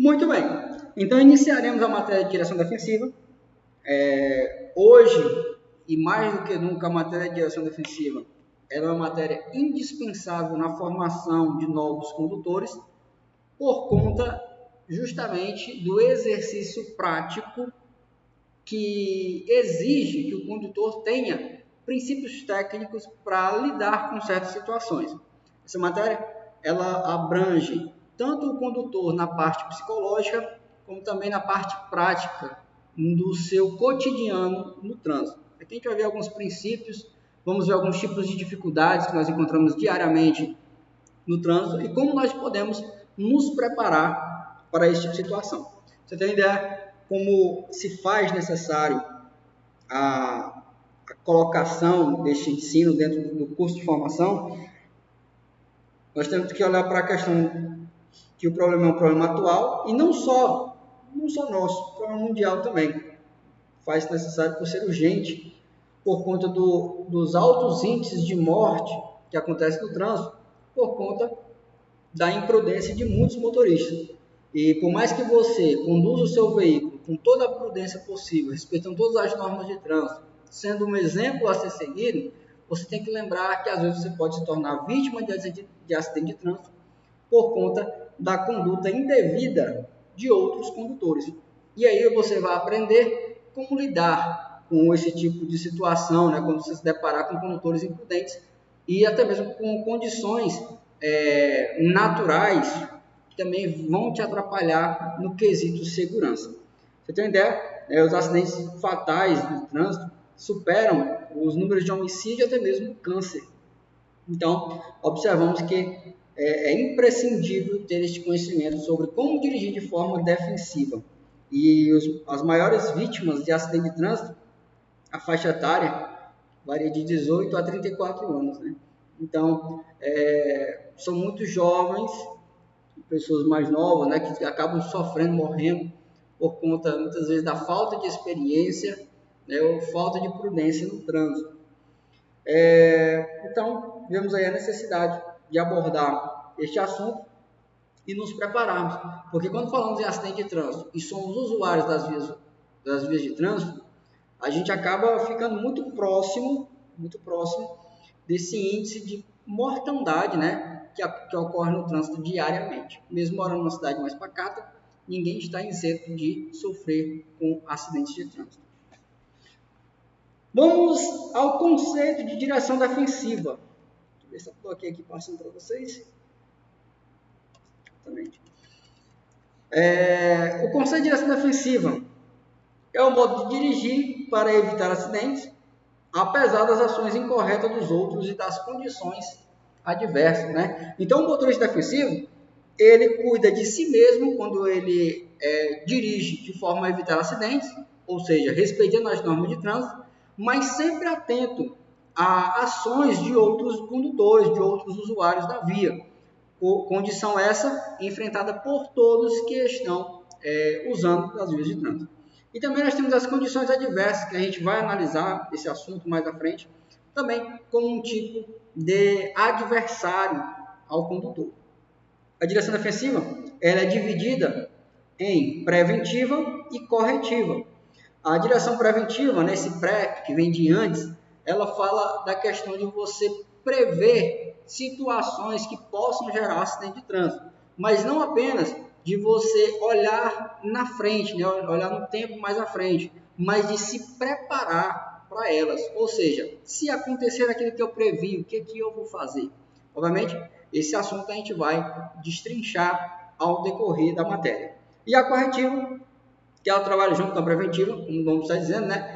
Muito bem, então iniciaremos a matéria de direção defensiva. Hoje, e mais do que nunca, a matéria de direção defensiva é uma matéria indispensável na formação de novos condutores, por conta justamente do exercício prático que exige que o condutor tenha princípios técnicos para lidar com certas situações. Essa matéria ela abrange tanto o condutor na parte psicológica, como também na parte prática do seu cotidiano no trânsito. Aqui a gente vai ver alguns princípios, vamos ver alguns tipos de dificuldades que nós encontramos diariamente no trânsito e como nós podemos nos preparar para esse tipo de situação. Você tem ideia como se faz necessário a colocação deste ensino dentro do curso de formação? Nós temos que olhar para a questão que o problema é um problema atual e não só nosso, problema mundial também. Faz necessário por ser urgente, por conta dos altos índices de morte que acontecem no trânsito, por conta da imprudência de muitos motoristas. E por mais que você conduza o seu veículo com toda a prudência possível, respeitando todas as normas de trânsito, sendo um exemplo a ser seguido, você tem que lembrar que às vezes você pode se tornar vítima de acidente de trânsito por conta da conduta indevida de outros condutores. E aí você vai aprender como lidar com esse tipo de situação, né, quando você se deparar com condutores imprudentes e até mesmo com condições naturais que também vão te atrapalhar no quesito segurança. Você tem uma ideia? Os acidentes fatais no trânsito superam os números de homicídio e até mesmo câncer. Então, observamos que é imprescindível ter este conhecimento sobre como dirigir de forma defensiva. E as maiores vítimas de acidente de trânsito, a faixa etária varia de 18 a 34 anos. Né? Então, são muito jovens, pessoas mais novas, né, que acabam sofrendo, morrendo por conta, muitas vezes, da falta de experiência, né, ou falta de prudência no trânsito. Então, vemos aí a necessidade de abordar este assunto e nos prepararmos, porque quando falamos em acidente de trânsito e somos usuários das vias de trânsito, a gente acaba ficando muito próximo desse índice de mortandade, né, que ocorre no trânsito diariamente. Mesmo morando numa cidade mais pacata, ninguém está isento de sofrer com acidentes de trânsito. Vamos ao conceito de direção defensiva. Deixa eu ver se eu coloquei aqui passando para vocês. Exatamente. O conceito de direção defensiva é o modo de dirigir para evitar acidentes, apesar das ações incorretas dos outros e das condições adversas, né? Então, o motorista defensivo, ele cuida de si mesmo quando ele dirige de forma a evitar acidentes, ou seja, respeitando as normas de trânsito, mas sempre atento a ações de outros condutores, de outros usuários da via. Condição essa enfrentada por todos que estão usando as vias de trânsito. E também nós temos as condições adversas, que a gente vai analisar esse assunto mais à frente, também como um tipo de adversário ao condutor. A direção defensiva ela é dividida em preventiva e corretiva. A direção preventiva, nesse pré que vem de antes, ela fala da questão de você prever situações que possam gerar acidente de trânsito, mas não apenas de você olhar na frente, né? Olhar no tempo mais à frente, mas de se preparar para elas. Ou seja, se acontecer aquilo que eu previ, o que eu vou fazer? Obviamente, esse assunto a gente vai destrinchar ao decorrer da matéria. E a corretiva, que ela trabalha junto com a preventiva, como o nome está dizendo, né?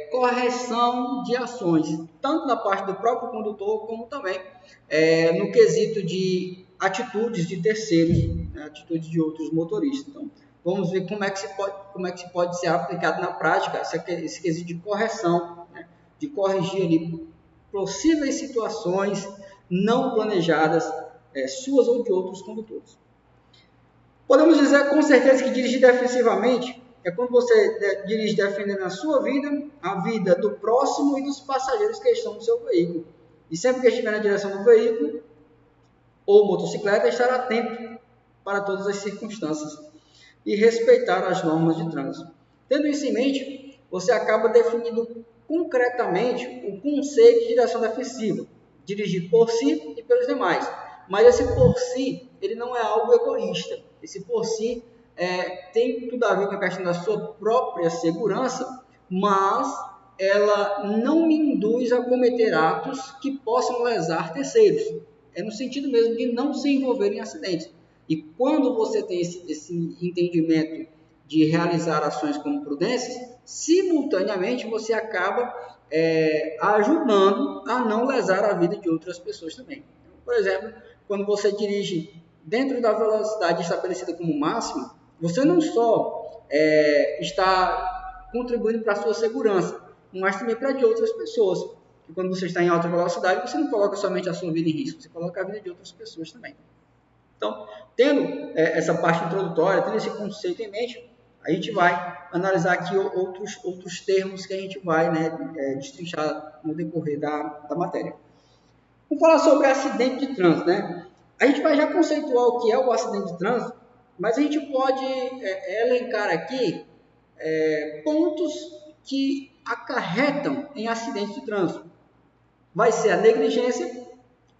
Correção de ações, tanto da parte do próprio condutor, como também no quesito de atitudes de terceiros, né? Atitudes de outros motoristas. Então, vamos ver como é que pode ser aplicado na prática esse quesito de correção, né? De corrigir ali possíveis situações não planejadas, suas ou de outros condutores. Podemos dizer com certeza que dirigir defensivamente é quando você dirige defendendo a sua vida, a vida do próximo e dos passageiros que estão no seu veículo. E sempre que estiver na direção do veículo ou motocicleta, estar atento para todas as circunstâncias. e respeitar as normas de trânsito. Tendo isso em mente, você acaba definindo concretamente o conceito de direção defensiva, dirigir por si e pelos demais. Mas esse por si, ele não é algo egoísta. Esse por si tem tudo a ver com a questão da sua própria segurança, mas ela não me induz a cometer atos que possam lesar terceiros. É no sentido mesmo de não se envolver em acidentes. E quando você tem esse entendimento de realizar ações como prudências, simultaneamente você acaba ajudando a não lesar a vida de outras pessoas também. Por exemplo, quando você dirige dentro da velocidade estabelecida como máxima, você não só está contribuindo para a sua segurança, mas também para a de outras pessoas. E quando você está em alta velocidade, você não coloca somente a sua vida em risco, você coloca a vida de outras pessoas também. Então, tendo essa parte introdutória, tendo esse conceito em mente, a gente vai analisar aqui outros termos que a gente vai destrinchar no decorrer da matéria. Vamos falar sobre acidente de trânsito, né? A gente vai já conceituar o que é o acidente de trânsito, mas a gente pode elencar aqui pontos que acarretam em acidente de trânsito. Vai ser a negligência.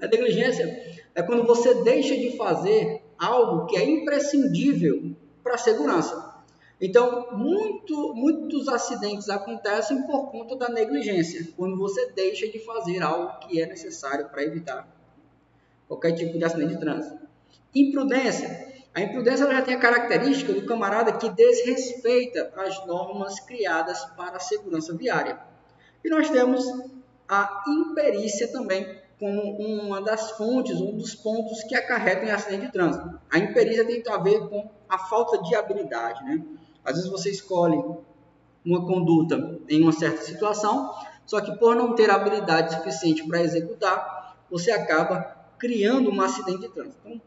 A negligência é quando você deixa de fazer algo que é imprescindível para a segurança. Então, muitos acidentes acontecem por conta da negligência, quando você deixa de fazer algo que é necessário para evitar qualquer tipo de acidente de trânsito. Imprudência. A imprudência já tem a característica do camarada que desrespeita as normas criadas para a segurança viária. E nós temos a imperícia também como uma das fontes, um dos pontos que acarretam em acidente de trânsito. A imperícia tem a ver com a falta de habilidade, né? Às vezes você escolhe uma conduta em uma certa situação, só que por não ter habilidade suficiente para executar, você acaba criando um acidente de trânsito. Então,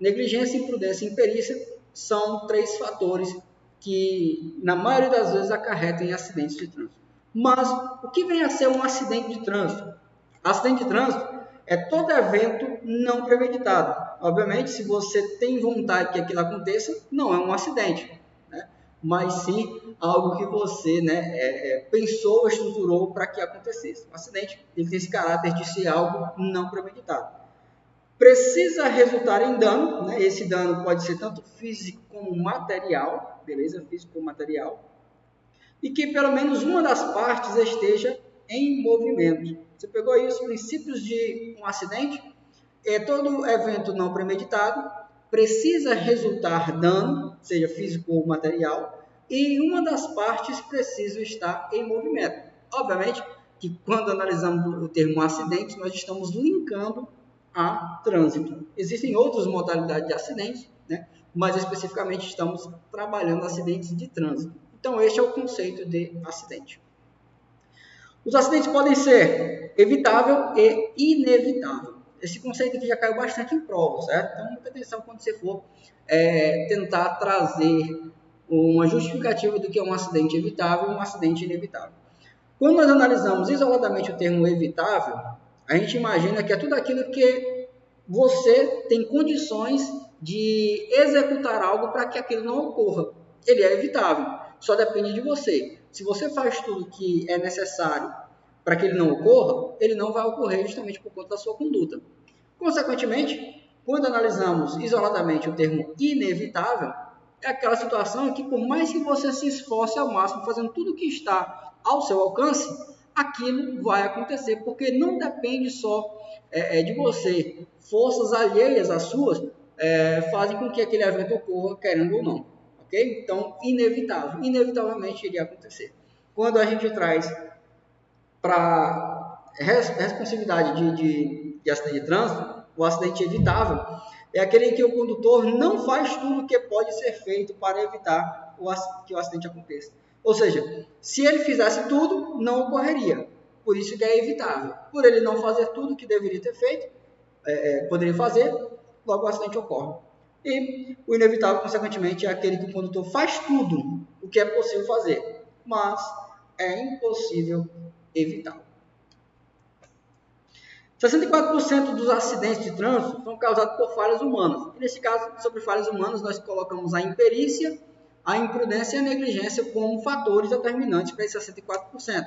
negligência, imprudência e imperícia são 3 fatores que, na maioria das vezes, acarretam em acidentes de trânsito. Mas, o que vem a ser um acidente de trânsito? Acidente de trânsito é todo evento não premeditado. Obviamente, se você tem vontade que aquilo aconteça, não é um acidente, né? Mas sim algo que você pensou, estruturou para que acontecesse. O acidente ele tem esse caráter de ser algo não premeditado. Precisa resultar em dano, né? Esse dano pode ser tanto físico como material, beleza? Físico como material. E que pelo menos uma das partes esteja em movimento. Você pegou aí os princípios de um acidente? Todo evento não premeditado precisa resultar dano, seja físico ou material, e uma das partes precisa estar em movimento. Obviamente que quando analisamos o termo acidente, nós estamos linkando a trânsito. Existem outras modalidades de acidentes, né? Mas especificamente estamos trabalhando acidentes de trânsito. Então, este é o conceito de acidente. Os acidentes podem ser evitável e inevitável. Esse conceito aqui já caiu bastante em prova, certo? Então, muita atenção quando você for tentar trazer uma justificativa do que é um acidente evitável e um acidente inevitável. Quando nós analisamos isoladamente o termo evitável, a gente imagina que é tudo aquilo que você tem condições de executar algo para que aquilo não ocorra. Ele é evitável, só depende de você. Se você faz tudo que é necessário para que ele não ocorra, ele não vai ocorrer justamente por conta da sua conduta. Consequentemente, quando analisamos isoladamente o termo inevitável, é aquela situação em que, por mais que você se esforce ao máximo fazendo tudo o que está ao seu alcance, aquilo vai acontecer, porque não depende só de você. Forças alheias às suas fazem com que aquele evento ocorra, querendo ou não. Okay? Então, inevitável. Inevitavelmente iria acontecer. Quando a gente traz para responsividade de acidente de trânsito, o acidente evitável é aquele em que o condutor não faz tudo o que pode ser feito para evitar que o acidente aconteça. Ou seja, se ele fizesse tudo, não ocorreria. Por isso que é evitável. Por ele não fazer tudo o que deveria ter feito, poderia fazer, logo o acidente ocorre. E o inevitável, consequentemente, é aquele que o condutor faz tudo o que é possível fazer, mas é impossível evitar. 64% dos acidentes de trânsito são causados por falhas humanas. E nesse caso, sobre falhas humanas, nós colocamos a imperícia a imprudência e a negligência como fatores determinantes para esse 64%.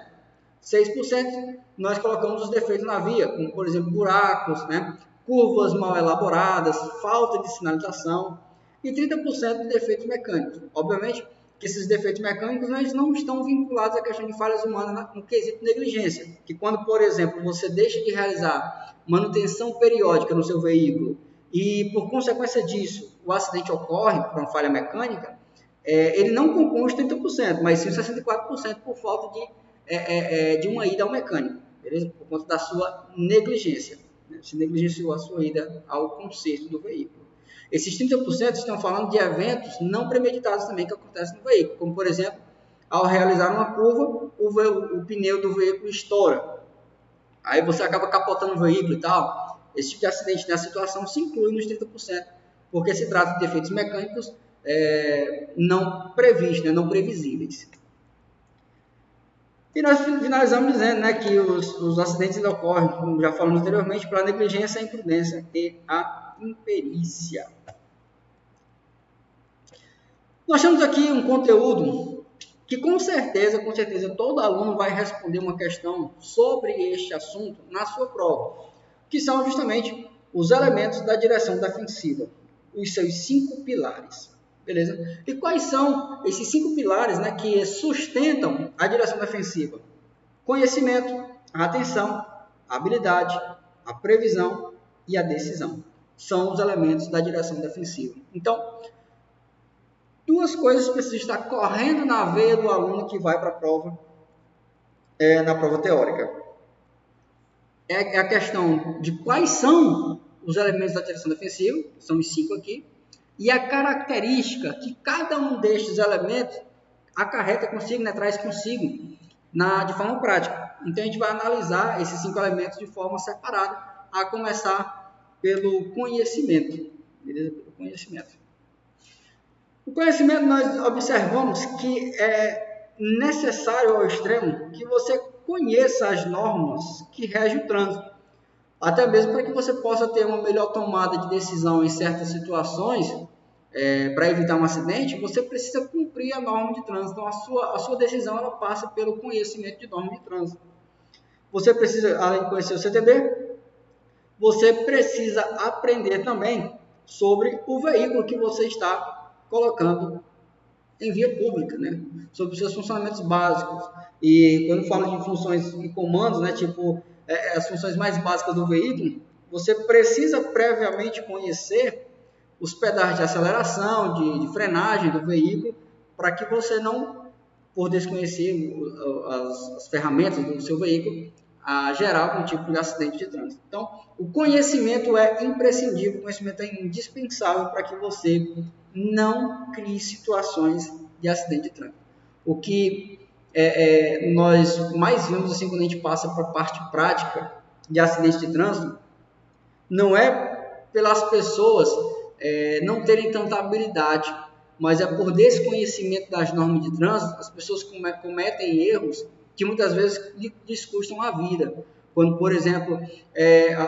6% nós colocamos os defeitos na via, como por exemplo buracos, né? Curvas mal elaboradas, falta de sinalização e 30% de defeitos mecânicos. Obviamente que esses defeitos mecânicos eles não estão vinculados à questão de falhas humanas no quesito negligência, que quando, por exemplo, você deixa de realizar manutenção periódica no seu veículo e, por consequência disso, o acidente ocorre por uma falha mecânica, ele não compõe os 30%, mas sim os 64% por falta de uma ida ao mecânico, beleza? Por conta da sua negligência, né? Se negligenciou a sua ida ao conserto do veículo. Esses 30% estão falando de eventos não premeditados também que acontecem no veículo, como por exemplo, ao realizar uma curva, o pneu do veículo estoura. Aí você acaba capotando o veículo e tal. Esse tipo de acidente nessa situação se inclui nos 30%, porque se trata de defeitos mecânicos não previstos, né, não previsíveis. E nós finalizamos dizendo, né, que os acidentes ocorrem, como já falamos anteriormente, pela negligência, a imprudência e a imperícia. Nós temos aqui um conteúdo que com certeza todo aluno vai responder uma questão sobre este assunto na sua prova, que são justamente os elementos da direção defensiva, os seus 5 pilares, beleza? E quais são esses 5 pilares, né, que sustentam a direção defensiva? Conhecimento, a atenção, a habilidade, a previsão e a decisão. São os elementos da direção defensiva. Então, duas coisas precisam estar correndo na veia do aluno que vai para a prova, na prova teórica. É a questão de quais são os elementos da direção defensiva, que são os 5 aqui, e a característica que cada um destes elementos acarreta consigo, né, traz consigo de forma prática. Então, a gente vai analisar esses 5 elementos de forma separada, a começar pelo conhecimento. Beleza? Pelo conhecimento. O conhecimento, nós observamos que é necessário ao extremo que você conheça as normas que regem o trânsito, até mesmo para que você possa ter uma melhor tomada de decisão em certas situações, para evitar um acidente, você precisa cumprir a norma de trânsito. Então, a sua decisão ela passa pelo conhecimento de norma de trânsito. Você precisa, além de conhecer o CTB, você precisa aprender também sobre o veículo que você está colocando em via pública, né? Sobre os seus funcionamentos básicos. E quando falo de funções e comandos, né, tipo as funções mais básicas do veículo, você precisa previamente conhecer os pedais de aceleração, de frenagem do veículo, para que você não, por desconhecer as ferramentas do seu veículo, a gerar algum tipo de acidente de trânsito. Então, o conhecimento é imprescindível, o conhecimento é indispensável para que você não crie situações de acidente de trânsito. O que nós mais vimos assim, quando a gente passa para a parte prática de acidente de trânsito, não é pelas pessoas não terem tanta habilidade, mas é por desconhecimento das normas de trânsito, as pessoas cometem erros que muitas vezes lhes custam a vida. Quando, por exemplo,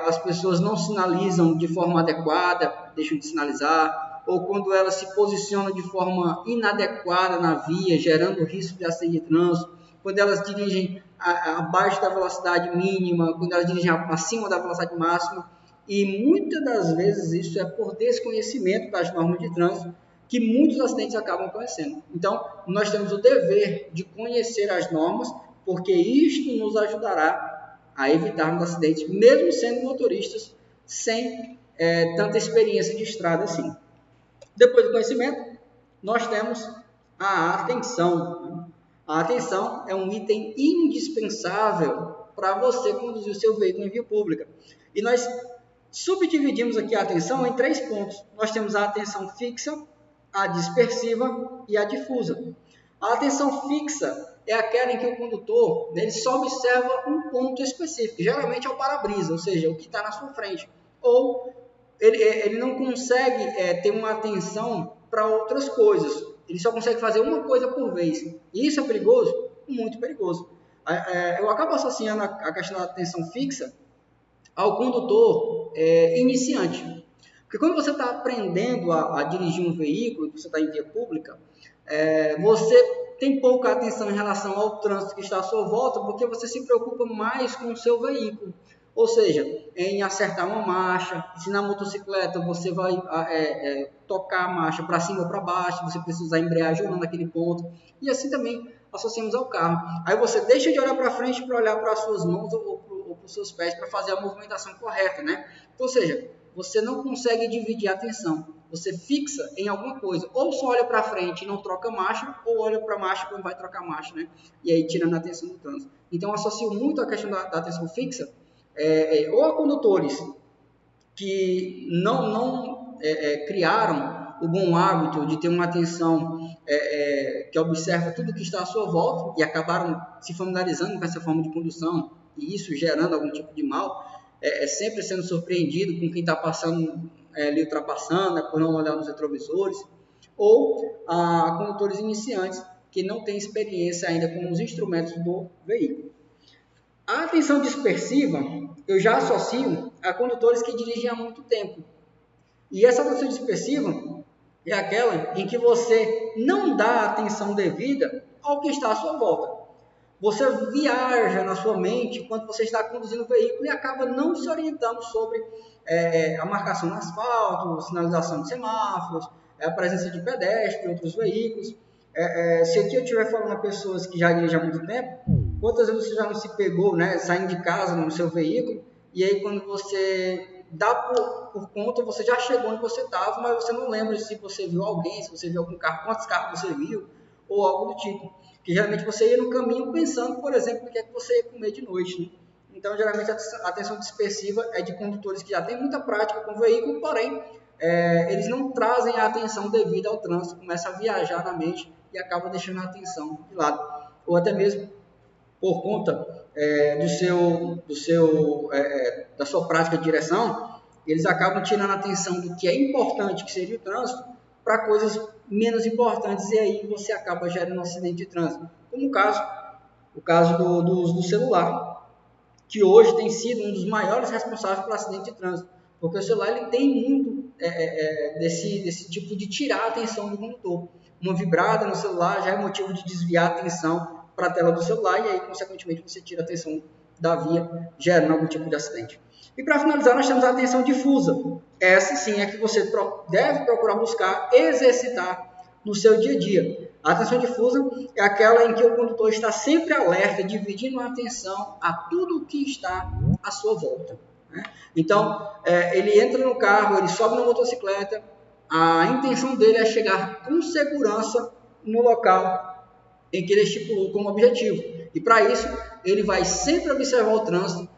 as pessoas não sinalizam de forma adequada, deixam de sinalizar, ou quando elas se posicionam de forma inadequada na via, gerando risco de acidente de trânsito, quando elas dirigem abaixo da velocidade mínima, quando elas dirigem acima da velocidade máxima, e muitas das vezes isso é por desconhecimento das normas de trânsito que muitos acidentes acabam acontecendo. Então, nós temos o dever de conhecer as normas, porque isto nos ajudará a evitarmos acidentes, mesmo sendo motoristas sem tanta experiência de estrada assim. Depois do conhecimento, nós temos a atenção. A atenção é um item indispensável para você conduzir o seu veículo em via pública. E nós subdividimos aqui a atenção em 3 pontos. Nós temos a atenção fixa, a dispersiva e a difusa. A atenção fixa é aquela em que o condutor ele só observa um ponto específico, geralmente é o para-brisa, ou seja, o que está na sua frente. Ou ele não consegue ter uma atenção para outras coisas. Ele só consegue fazer uma coisa por vez. E isso é perigoso? Muito perigoso. Eu acabo associando a questão da atenção fixa ao condutor iniciante. Porque quando você está aprendendo a dirigir um veículo, você está em via pública, você tem pouca atenção em relação ao trânsito que está à sua volta, porque você se preocupa mais com o seu veículo. Ou seja, em acertar uma marcha, se na motocicleta você vai tocar a marcha para cima ou para baixo, você precisa usar a embreagem ou não naquele ponto. E assim também associamos ao carro. Aí você deixa de olhar para frente para olhar para as suas mãos ou para os seus pés para fazer a movimentação correta, né? Ou seja, você não consegue dividir a atenção. Você fixa em alguma coisa. Ou só olha para frente e não troca marcha, ou olha para a marcha quando vai trocar marcha, né? E aí tirando a atenção do trânsito. Então, associo muito a questão da atenção fixa, ou a condutores que não criaram o bom hábito de ter uma atenção que observa tudo que está à sua volta e acabaram se familiarizando com essa forma de condução e isso gerando algum tipo de mal, sempre sendo surpreendido com quem está passando ali ultrapassando, por não olhar nos retrovisores, ou a condutores iniciantes que não têm experiência ainda com os instrumentos do veículo. A atenção dispersiva eu já associo a condutores que dirigem há muito tempo. E essa atenção dispersiva é aquela em que você não dá atenção devida ao que está à sua volta. Você viaja na sua mente enquanto você está conduzindo o veículo e acaba não se orientando sobre a marcação no asfalto, sinalização de semáforos, a presença de pedestres, outros veículos. Se aqui eu estiver falando a pessoas que já dirigem há muito tempo, quantas vezes você já não se pegou, né, saindo de casa no seu veículo, e aí quando você dá por conta, você já chegou onde você estava, mas você não lembra se você viu alguém, se você viu algum carro, quantos carros você viu, ou algo do tipo. Que geralmente você ia no caminho pensando, por exemplo, no que é que você ia comer de noite, né? Então, geralmente, a atenção dispersiva é de condutores que já têm muita prática com o veículo, porém, eles não trazem a atenção devida ao trânsito, começa a viajar na mente e acaba deixando a atenção de lado. Ou até mesmo por conta da sua prática de direção, eles acabam tirando a atenção do que é importante, que seria o trânsito, para coisas menos importantes, e aí você acaba gerando um acidente de trânsito. Como o caso do uso do celular, que hoje tem sido um dos maiores responsáveis pelo acidente de trânsito, porque o celular ele tem muito desse tipo de tirar a atenção do condutor. Uma vibrada no celular já é motivo de desviar a atenção para a tela do celular e aí, consequentemente, você tira a atenção da via, gerando algum tipo de acidente. E para finalizar, nós temos a atenção difusa. Essa sim é que você deve procurar buscar exercitar no seu dia a dia. A atenção difusa é aquela em que o condutor está sempre alerta, dividindo a atenção a tudo o que está à sua volta. Né? Então, ele entra no carro, ele sobe na motocicleta, a intenção dele é chegar com segurança no local em que ele estipulou como objetivo. E para isso, ele vai sempre observar o trânsito.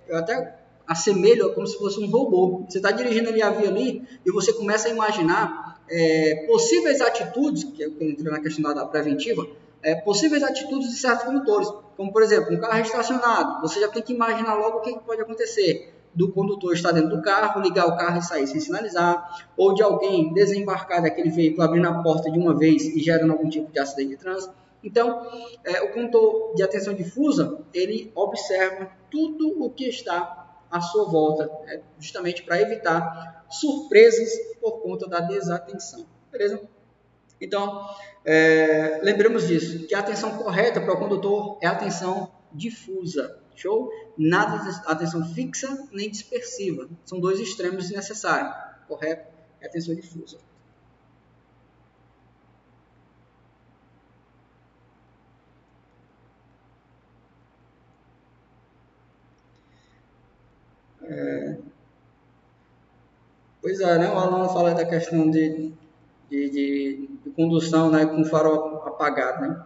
Eu até assemelho como se fosse um robô. Você está dirigindo ali a via ali e você começa a imaginar possíveis atitudes, que eu entrei na questão da preventiva, possíveis atitudes de certos condutores. Como, por exemplo, um carro estacionado. Você já tem que imaginar logo o que pode acontecer. Do condutor estar dentro do carro, ligar o carro e sair sem sinalizar, ou de alguém desembarcar daquele veículo, abrindo a porta de uma vez e gerando algum tipo de acidente de trânsito. Então, o condutor de atenção difusa, ele observa tudo o que está à sua volta, justamente para evitar surpresas por conta da desatenção. Beleza? Então, lembremos disso, que a atenção correta para o condutor é a atenção difusa. Show? Nada de atenção fixa nem dispersiva. São dois extremos necessários. Correto? É atenção difusa. Pois é, né? O aluno fala da questão de condução, né, com farol apagado, né?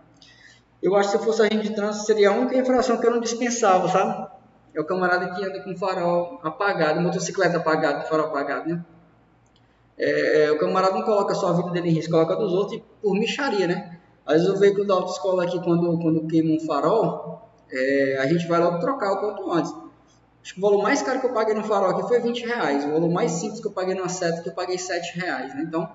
Eu acho que se fosse agente de trânsito, seria a única infração que eu não dispensava, sabe? É o camarada que anda com farol apagado, motocicleta apagada, farol apagado, né? O camarada não coloca só a vida dele em risco, coloca dos outros e por mixaria, né? Às vezes o veículo da autoescola aqui, quando queima um farol, a gente vai logo trocar o quanto antes. Acho que o valor mais caro que eu paguei no farol aqui foi R$20. O valor mais simples que eu paguei numa seta que eu paguei R$7. Né? Então,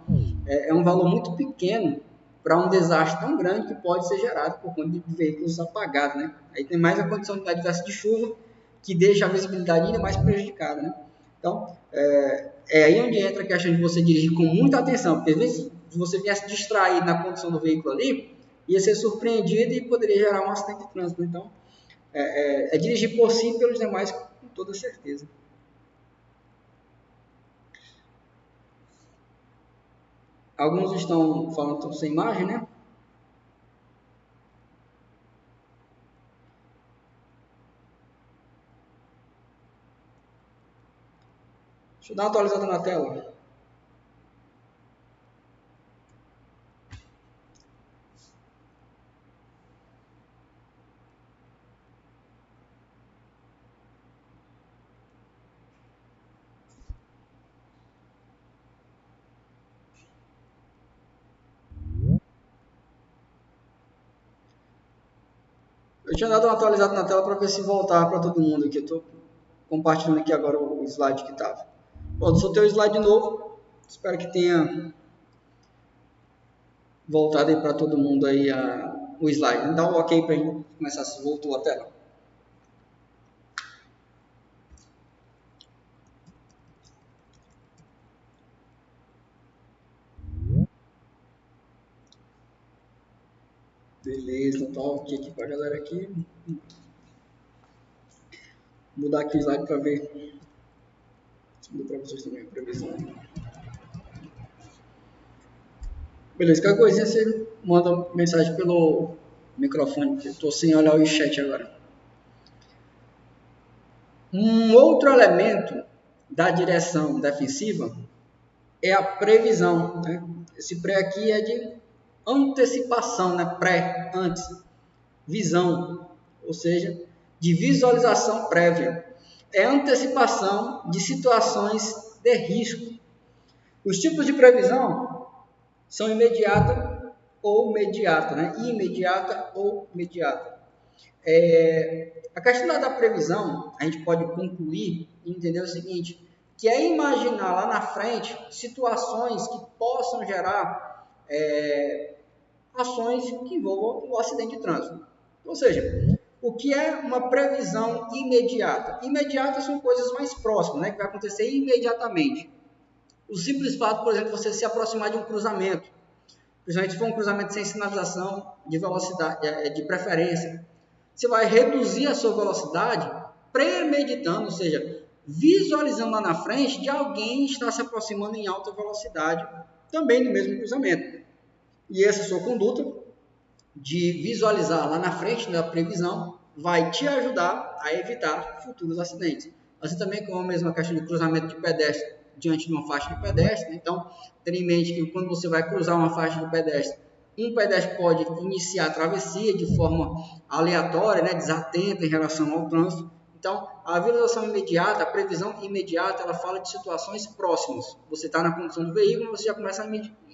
é um valor muito pequeno para um desastre tão grande que pode ser gerado por conta de veículos apagados. Né? Aí tem mais a condição de chuva que deixa a visibilidade ainda mais prejudicada. Né? Então, É aí onde entra a questão de você dirigir com muita atenção, porque às vezes se você viesse distraído na condução do veículo ali, ia ser surpreendido e poderia gerar um acidente de trânsito. Então, é dirigir por si e pelos demais com toda certeza. Alguns estão falando sem imagem, né? Deixa eu dar uma atualizada na tela. Eu tinha dado uma atualizada na tela para ver se voltava para todo mundo aqui. Eu estou compartilhando aqui agora o slide que estava. Bom, soltei o slide novo. Espero que tenha voltado aí para todo mundo aí o slide. Dá um ok para a gente começar, se voltou a tela. Beleza, então tá ok aqui para a galera aqui. Vou mudar aqui o slide para ver. Vou para vocês também a previsão. Beleza, qualquer coisinha você manda mensagem pelo microfone, porque eu estou sem olhar o chat agora. Um outro elemento da direção defensiva é a previsão. Né? Esse pré aqui é de antecipação, né? Pré, antes, visão, ou seja, de visualização prévia. É antecipação de situações de risco. Os tipos de previsão são imediata ou mediata, né? Imediata ou mediata. A questão da previsão, a gente pode concluir e entender o seguinte, que é imaginar lá na frente situações que possam gerar ações que envolvam o acidente de trânsito. Ou seja, o que é uma previsão imediata? Imediata são coisas mais próximas, né, que vai acontecer imediatamente. O simples fato, por exemplo, você se aproximar de um cruzamento, principalmente se for um cruzamento sem sinalização de velocidade, de preferência, você vai reduzir a sua velocidade premeditando, ou seja, visualizando lá na frente de alguém estar se aproximando em alta velocidade, também no mesmo cruzamento. E essa sua conduta de visualizar lá na frente da previsão vai te ajudar a evitar futuros acidentes. Assim também como a mesma questão de cruzamento de pedestre diante de uma faixa de pedestre. Então, tenha em mente que quando você vai cruzar uma faixa de pedestre, um pedestre pode iniciar a travessia de forma aleatória, né, desatenta em relação ao trânsito. Então, a visualização imediata, a previsão imediata, ela fala de situações próximas. Você está na condução do veículo, você já começa a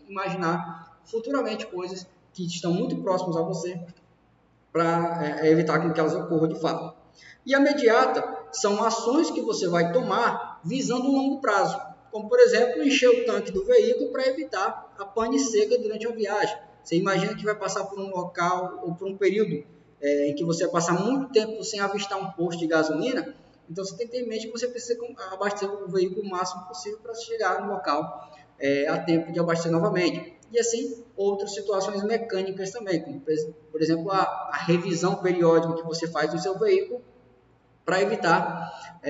imaginar futuramente coisas que estão muito próximas a você para evitar que elas ocorram de fato. E a imediata são ações que você vai tomar visando um longo prazo, como, por exemplo, encher o tanque do veículo para evitar a pane seca durante a viagem. Você imagina que vai passar por um local ou por um período em que você vai passar muito tempo sem avistar um posto de gasolina, então você tem que ter em mente que você precisa abastecer o veículo o máximo possível para chegar no local a tempo de abastecer novamente. E assim, outras situações mecânicas também, como, por exemplo, a revisão periódica que você faz no seu veículo para evitar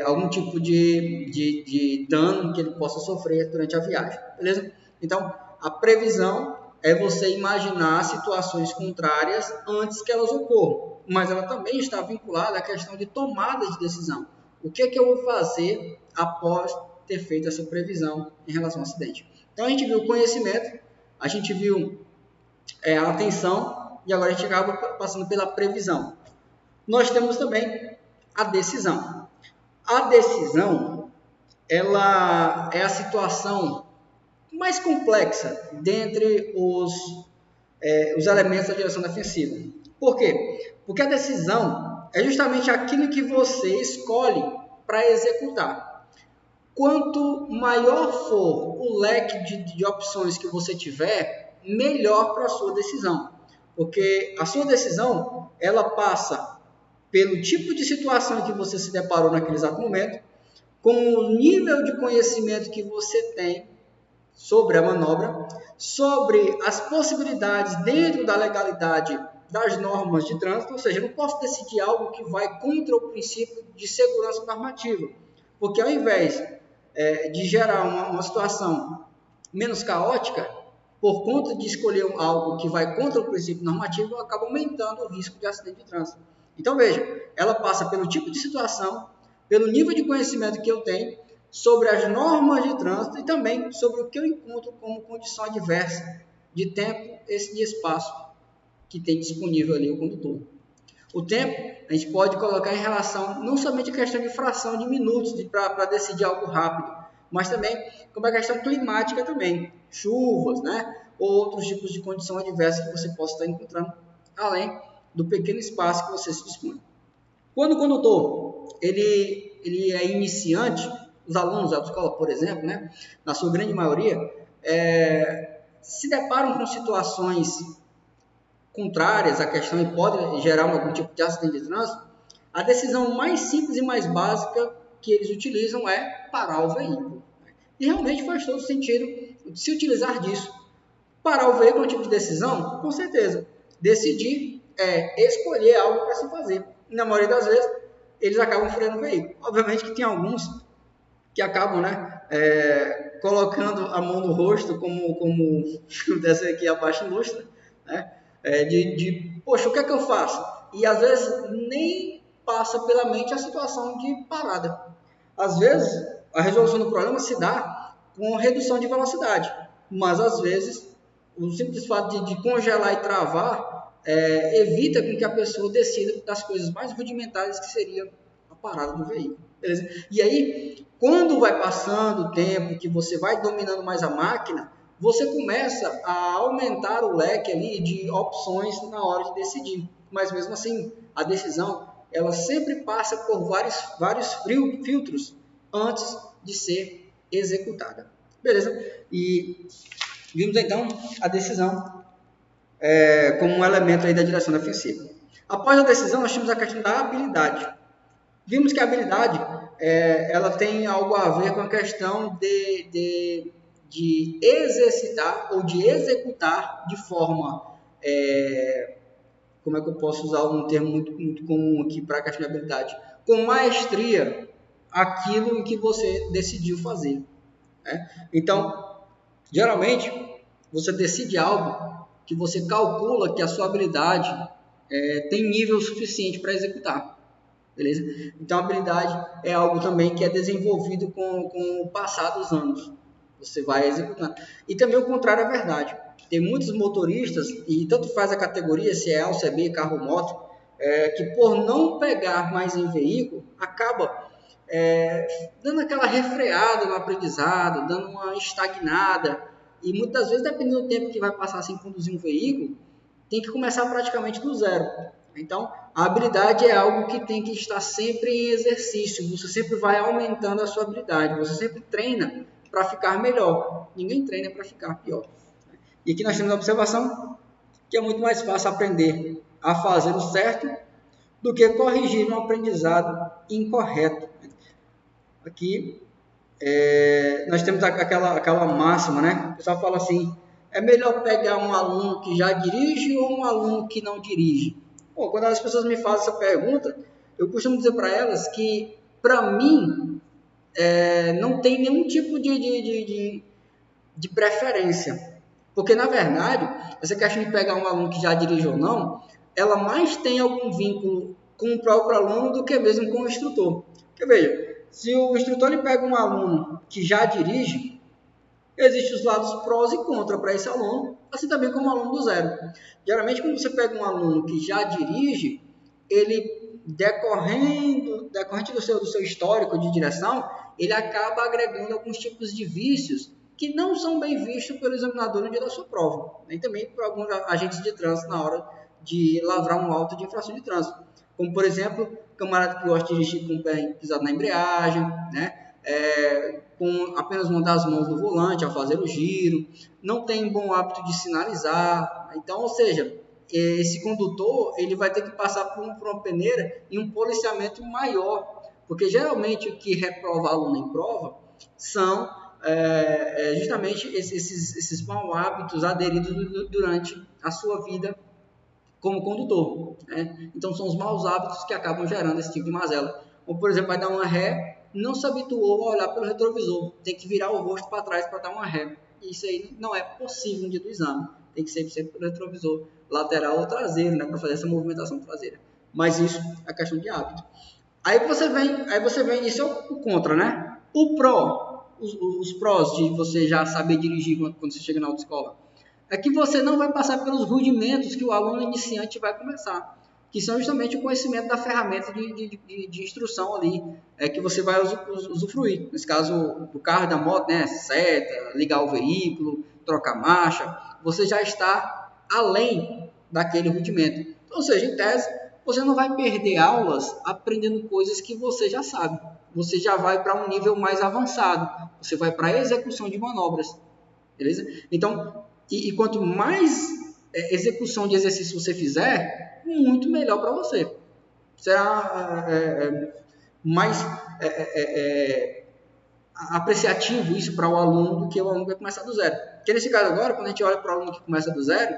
algum tipo de dano que ele possa sofrer durante a viagem, beleza? Então, a previsão é você imaginar situações contrárias antes que elas ocorram, mas ela também está vinculada à questão de tomada de decisão. O que é que eu vou fazer após ter feito essa previsão em relação ao acidente? Então, a gente viu o conhecimento, a gente viu a atenção e agora a gente acaba passando pela previsão. Nós temos também a decisão. A decisão, ela é a situação mais complexa dentre os elementos da direção defensiva. Por quê? Porque a decisão é justamente aquilo que você escolhe para executar. Quanto maior for o leque de opções que você tiver, melhor para a sua decisão. Porque a sua decisão, ela passa pelo tipo de situação em que você se deparou naquele exato momento, com o nível de conhecimento que você tem sobre a manobra, sobre as possibilidades dentro da legalidade das normas de trânsito, ou seja, eu não posso decidir algo que vai contra o princípio de segurança normativa, porque ao invés de gerar uma situação menos caótica, por conta de escolher algo que vai contra o princípio normativo, acaba aumentando o risco de acidente de trânsito. Então, veja, ela passa pelo tipo de situação, pelo nível de conhecimento que eu tenho, sobre as normas de trânsito e também sobre o que eu encontro como condição adversa de tempo e de espaço que tem disponível ali o condutor. O tempo a gente pode colocar em relação não somente a questão de fração de minutos para decidir algo rápido, mas também como a questão climática também, chuvas, né? Ou outros tipos de condição adversa que você possa estar encontrando, além do pequeno espaço que você se dispõe. Quando o condutor ele é iniciante, os alunos da escola, por exemplo, né, na sua grande maioria, se deparam com situações contrárias à questão e podem gerar algum tipo de acidente de trânsito, a decisão mais simples e mais básica que eles utilizam é parar o veículo. E realmente faz todo sentido se utilizar disso. Parar o veículo é um tipo de decisão? Com certeza. Decidir é escolher algo para se fazer. E na maioria das vezes, eles acabam freando o veículo. Obviamente que tem alguns que acabam, colocando a mão no rosto, como dessa aqui abaixo ilustra, né? Poxa, o que é que eu faço? E às vezes nem passa pela mente a situação de parada. Às vezes, a resolução do problema se dá com redução de velocidade, mas às vezes, o simples fato de congelar e travar evita com que a pessoa decida das coisas mais rudimentares que seria a parada do veículo. Beleza? E aí, quando vai passando o tempo, que você vai dominando mais a máquina, você começa a aumentar o leque ali de opções na hora de decidir. Mas mesmo assim, a decisão ela sempre passa por vários filtros antes de ser executada. Beleza? E vimos então a decisão como um elemento aí da direção defensiva. Após a decisão, nós temos a questão da habilidade. Vimos que a habilidade ela tem algo a ver com a questão de exercitar ou de executar de forma, como é que eu posso usar um termo muito comum aqui para a questão de habilidade? Com maestria, aquilo que você decidiu fazer. Né? Então, geralmente, você decide algo que você calcula que a sua habilidade tem nível suficiente para executar. Beleza? Então, a habilidade é algo também que é desenvolvido com o passar dos anos. Você vai executando. E também o contrário é verdade. Tem muitos motoristas, e tanto faz a categoria, se é A ou se é B, carro ou moto, que por não pegar mais em veículo, acaba dando aquela refreada no aprendizado, dando uma estagnada. E muitas vezes, dependendo do tempo que vai passar sem conduzir um veículo, tem que começar praticamente do zero. Então, a habilidade é algo que tem que estar sempre em exercício. Você sempre vai aumentando a sua habilidade. Você sempre treina para ficar melhor. Ninguém treina para ficar pior. E aqui nós temos a observação que é muito mais fácil aprender a fazer o certo do que corrigir um aprendizado incorreto. Aqui nós temos aquela máxima, né? O pessoal fala assim, é melhor pegar um aluno que já dirige ou um aluno que não dirige? Bom, quando as pessoas me fazem essa pergunta, eu costumo dizer para elas que, para mim, não tem nenhum tipo de preferência. Porque, na verdade, essa questão de pegar um aluno que já dirige ou não, ela mais tem algum vínculo com o próprio aluno do que mesmo com o instrutor. Porque, veja, se o instrutor ele pega um aluno que já dirige, existem os lados prós e contras para esse aluno, assim também como o aluno do zero. Geralmente, quando você pega um aluno que já dirige, ele, decorrente do seu histórico de direção, ele acaba agregando alguns tipos de vícios que não são bem vistos pelo examinador no dia da sua prova, nem também por alguns agentes de trânsito na hora de lavrar um auto de infração de trânsito. Como, por exemplo, camarada que gosta de dirigir com o pé pisado na embreagem, né? Com apenas uma das mãos no volante ao fazer o giro, não tem bom hábito de sinalizar. Então, ou seja, esse condutor ele vai ter que passar por uma peneira e um policiamento maior Porque geralmente o que reprova aluno em prova são justamente esses maus hábitos aderidos durante a sua vida como condutor, né? Então são os maus hábitos que acabam gerando esse tipo de mazela. Como, por exemplo, vai dar uma ré, não se habituou a olhar pelo retrovisor, tem que virar o rosto para trás para dar uma ré. Isso aí não é possível no dia do exame, tem que ser sempre pelo retrovisor lateral ou traseiro, né, para fazer essa movimentação traseira. Mas isso é questão de hábito. Aí você vem, isso é o contra, né? O pró, os prós de você já saber dirigir quando você chega na autoescola, é que você não vai passar pelos rudimentos que o aluno iniciante vai começar, que são justamente o conhecimento da ferramenta de instrução ali, que você vai usufruir. Nesse caso, do carro e da moto, né? Seta, ligar o veículo, trocar marcha, você já está além daquele rudimento. Então, ou seja, em tese, você não vai perder aulas aprendendo coisas que você já sabe. Você já vai para um nível mais avançado. Você vai para a execução de manobras. Beleza? Então, e quanto mais execução de exercício você fizer, muito melhor para você. Será mais apreciativo isso para o aluno do que o aluno que vai começar do zero. Porque nesse caso agora, quando a gente olha para o aluno que começa do zero,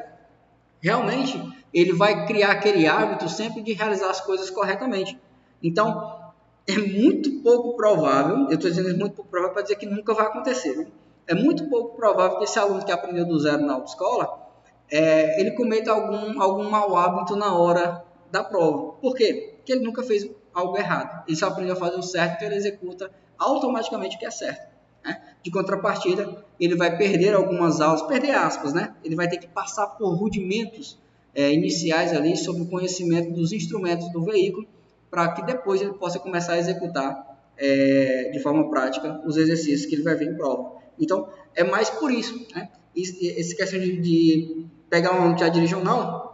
realmente ele vai criar aquele hábito sempre de realizar as coisas corretamente. Então, é muito pouco provável, eu estou dizendo muito pouco provável para dizer que nunca vai acontecer, né? É muito pouco provável que esse aluno que aprendeu do zero na autoescola, ele cometa algum mau hábito na hora da prova. Por quê? Porque ele nunca fez algo errado. Ele só aprendeu a fazer o certo, então ele executa automaticamente o que é certo, né? De contrapartida, ele vai perder algumas aulas, perder aspas, né? Ele vai ter que passar por rudimentos iniciais ali sobre o conhecimento dos instrumentos do veículo, para que depois ele possa começar a executar de forma prática os exercícios que ele vai ver em prova. Então, é mais por isso, né? Essa questão de pegar um que já dirige ou não,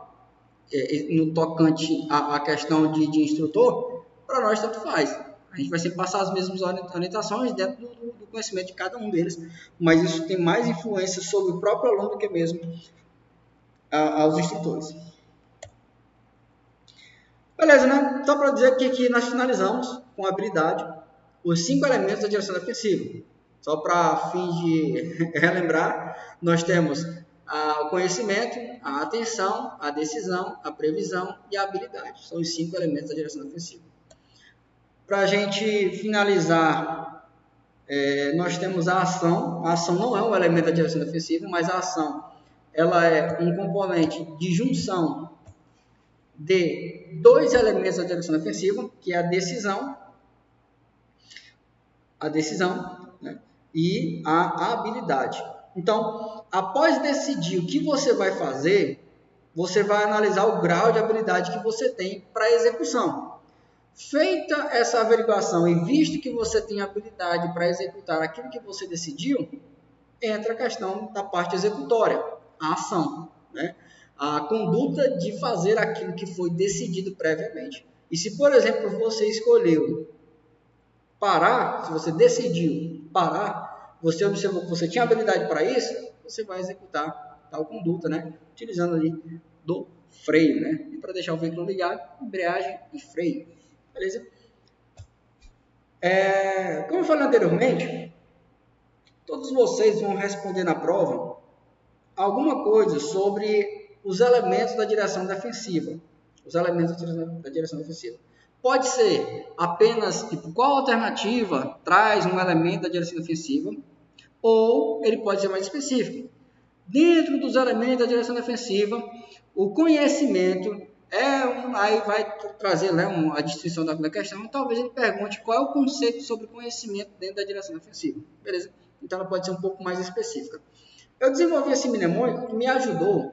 no tocante à questão de instrutor, para nós tanto faz. A gente vai sempre passar as mesmas orientações dentro do conhecimento de cada um deles, mas isso tem mais influência sobre o próprio aluno do que mesmo aos instrutores. Beleza, né? Então, para dizer que nós finalizamos com habilidade os 5 elementos da direção defensiva. Só para fim de relembrar, nós temos o conhecimento, a atenção, a decisão, a previsão e a habilidade. São os 5 elementos da direção defensiva. Para a gente finalizar, nós temos a ação. A ação não é um elemento da direção defensiva, mas a ação ela é um componente de junção de 2 elementos da direção defensiva, que é a decisão, né, e a habilidade. Então, após decidir o que você vai fazer, você vai analisar o grau de habilidade que você tem para a execução. Feita essa averiguação e visto que você tem habilidade para executar aquilo que você decidiu, entra a questão da parte executória, a ação, né? A conduta de fazer aquilo que foi decidido previamente. E se, por exemplo, você escolheu parar, se você decidiu parar, você observou que você tinha habilidade para isso, você vai executar tal conduta, né? Utilizando ali do freio, né? E para deixar o veículo ligado, embreagem e freio. Beleza? Como eu falei anteriormente, todos vocês vão responder na prova alguma coisa sobre os elementos da direção defensiva. Os elementos da direção defensiva. Pode ser apenas tipo, qual alternativa traz um elemento da direção defensiva, ou ele pode ser mais específico. Dentro dos elementos da direção defensiva, o conhecimento aí vai trazer, né, a distinção da questão. Talvez ele pergunte qual é o conceito sobre conhecimento dentro da direção defensiva. Beleza? Então ela pode ser um pouco mais específica. Eu desenvolvi esse mnemônico que me ajudou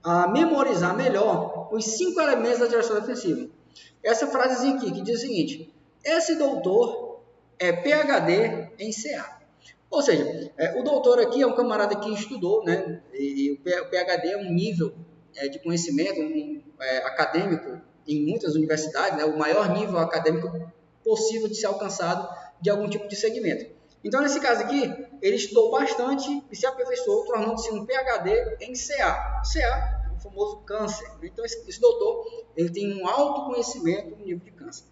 a memorizar melhor os 5 elementos da direção defensiva. Essa frasezinha aqui que diz o seguinte: esse doutor é PhD em CA. Ou seja, o doutor aqui é um camarada que estudou, né? E o PhD é um nível de conhecimento acadêmico em muitas universidades, né? O maior nível acadêmico possível de ser alcançado de algum tipo de segmento. Então, nesse caso aqui, ele estudou bastante e se aperfeiçoou, tornando-se um PhD em CA. CA é o famoso câncer. Então, esse doutor ele tem um alto conhecimento no nível de câncer.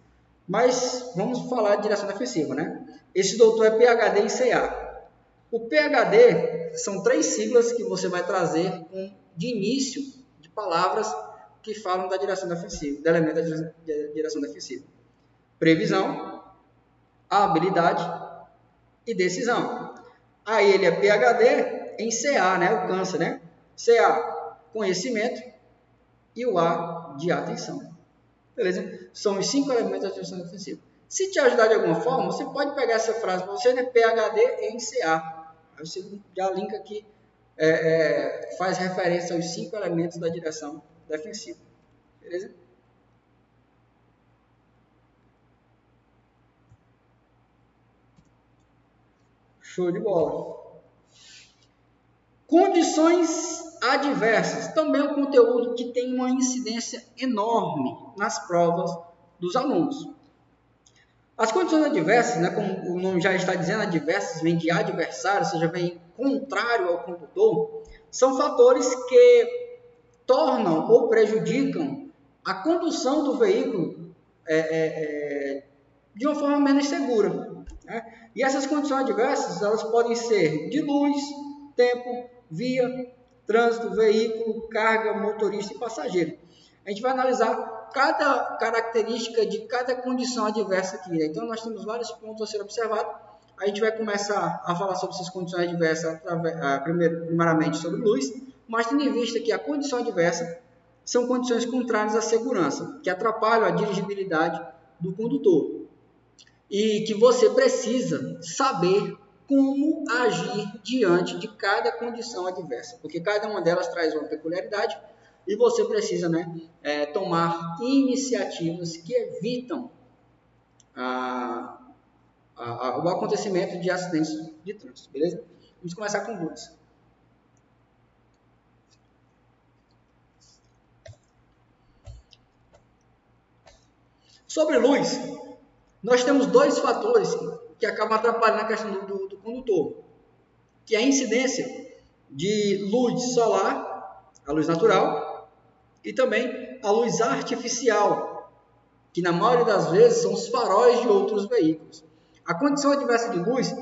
Mas vamos falar de direção defensiva, né? Esse doutor é PhD em CA. O PhD são 3 siglas que você vai trazer de início de palavras que falam da direção defensiva, do elemento da direção defensiva. Previsão, habilidade e decisão. Aí ele é PhD em CA, né? O câncer, né? CA, conhecimento, e o A de atenção. Beleza? São os 5 elementos da direção defensiva. Se te ajudar de alguma forma, você pode pegar essa frase para você, né? PhD em CA. Aí você já linka aqui, faz referência aos 5 elementos da direção defensiva. Beleza? Show de bola. Condições adversas. Também é um conteúdo que tem uma incidência enorme nas provas dos alunos. As condições adversas, né, como o nome já está dizendo, adversas vem de adversário, ou seja, vem contrário ao condutor, são fatores que tornam ou prejudicam a condução do veículo de uma forma menos segura. Né? E essas condições adversas, elas podem ser de luz, tempo, via, trânsito, veículo, carga, motorista e passageiro. A gente vai analisar cada característica de cada condição adversa aqui. Né? Então, nós temos vários pontos a ser observados. A gente vai começar a falar sobre essas condições adversas, primeiramente sobre luz, mas tendo em vista que a condição adversa são condições contrárias à segurança, que atrapalham a dirigibilidade do condutor. E que você precisa saber como agir diante de cada condição adversa, porque cada uma delas traz uma peculiaridade e você precisa, né, tomar iniciativas que evitam o acontecimento de acidentes de trânsito, beleza? Vamos começar com luz. Sobre luz, nós temos 2 fatores que acabam atrapalhando a questão do condutor, que é a incidência de luz solar, a luz natural, e também a luz artificial, que na maioria das vezes são os faróis de outros veículos. A condição adversa de luz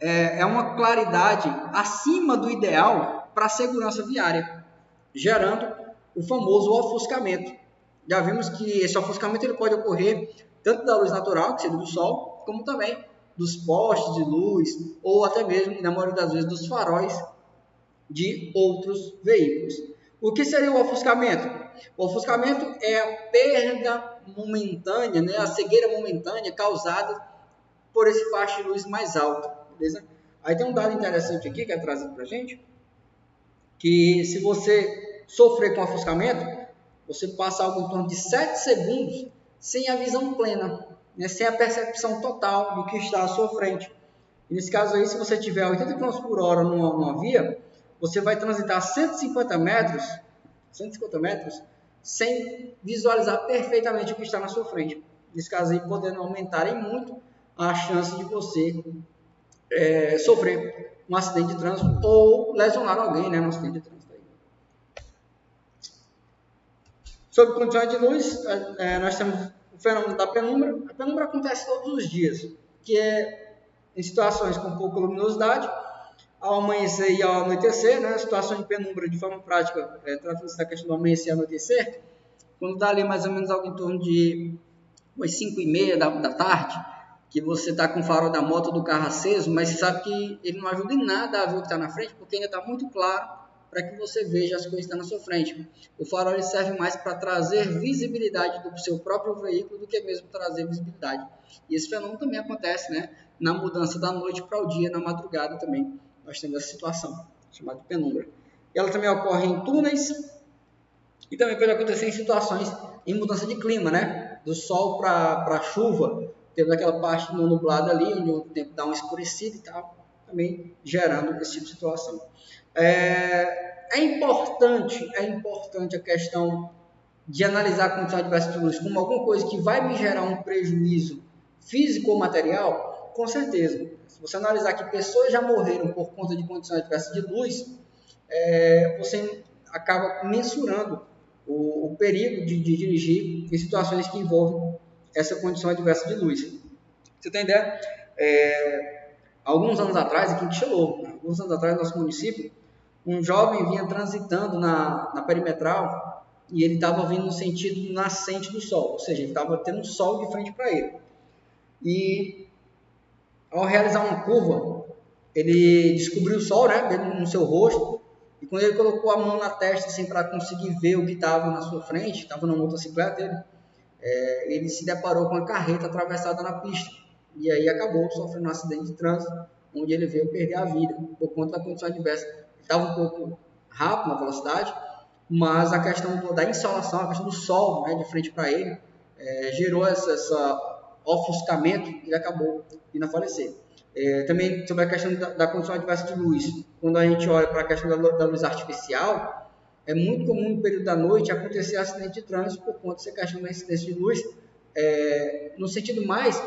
é uma claridade acima do ideal para a segurança viária, gerando o famoso ofuscamento. Já vimos que esse ofuscamento ele pode ocorrer tanto da luz natural, que seria do sol, como também dos postes de luz, ou até mesmo, na maioria das vezes, dos faróis de outros veículos. O que seria o ofuscamento? O ofuscamento é a perda momentânea, né, a cegueira momentânea causada por esse faixa de luz mais alto, beleza? Aí tem um dado interessante aqui que é trazido para a gente, que se você sofrer com ofuscamento, você passa algo em torno de 7 segundos sem a visão plena, né, sem a percepção total do que está à sua frente. E nesse caso aí, se você tiver 80 km por hora numa via, você vai transitar 150 metros sem visualizar perfeitamente o que está na sua frente. Nesse caso aí, podendo aumentar em muito a chance de você sofrer um acidente de trânsito ou lesionar alguém, né, no acidente de trânsito. Sobre condições de luz, nós temos o fenômeno da penumbra. A penumbra acontece todos os dias, que é em situações com pouca luminosidade, ao amanhecer e ao anoitecer, né? A situação de penumbra, de forma prática, tratando-se da questão do amanhecer e anoitecer, quando dá ali mais ou menos algo em torno de umas 5h30 da tarde, que você está com o farol da moto do carro aceso, mas você sabe que ele não ajuda em nada a ver o que está na frente, porque ainda está muito claro para que você veja as coisas que estão na sua frente. O farol ele serve mais para trazer visibilidade do seu próprio veículo do que mesmo trazer visibilidade. E esse fenômeno também acontece, né, na mudança da noite para o dia, na madrugada também. Nós temos essa situação, chamada de penumbra. Ela também ocorre em túneis e também pode acontecer em situações em mudança de clima, né? Do sol para chuva, tendo aquela parte no nublado ali, onde o tempo dá uma escurecida e tal, também gerando esse tipo de situação. É importante a questão de analisar a condição adversa de luz como alguma coisa que vai me gerar um prejuízo físico ou material, com certeza. Se você analisar que pessoas já morreram por conta de condições adversas de luz, você acaba mensurando o perigo de dirigir em situações que envolvem essa condição adversa de luz. Você tem ideia? Alguns anos atrás, aqui em Quixelô, alguns anos atrás no nosso município, um jovem vinha transitando na perimetral e ele estava vindo no sentido nascente do sol, ou seja, ele estava tendo o sol de frente para ele. E ao realizar uma curva, ele descobriu o sol, né, no seu rosto, e quando ele colocou a mão na testa assim, para conseguir ver o que estava na sua frente, estava na motocicleta dele, ele se deparou com a carreta atravessada na pista. E aí acabou sofrendo um acidente de trânsito, onde ele veio perder a vida por conta da condição adversa. Ele estava um pouco rápido na velocidade, mas a questão da insolação, a questão do sol, né, de frente para ele, gerou esse ofuscamento e ele acabou vindo a falecer. Também sobre a questão da condição adversa de luz, quando a gente olha para a questão da luz artificial, é muito comum no período da noite acontecer acidente de trânsito por conta dessa questão da incidência de luz, no sentido mais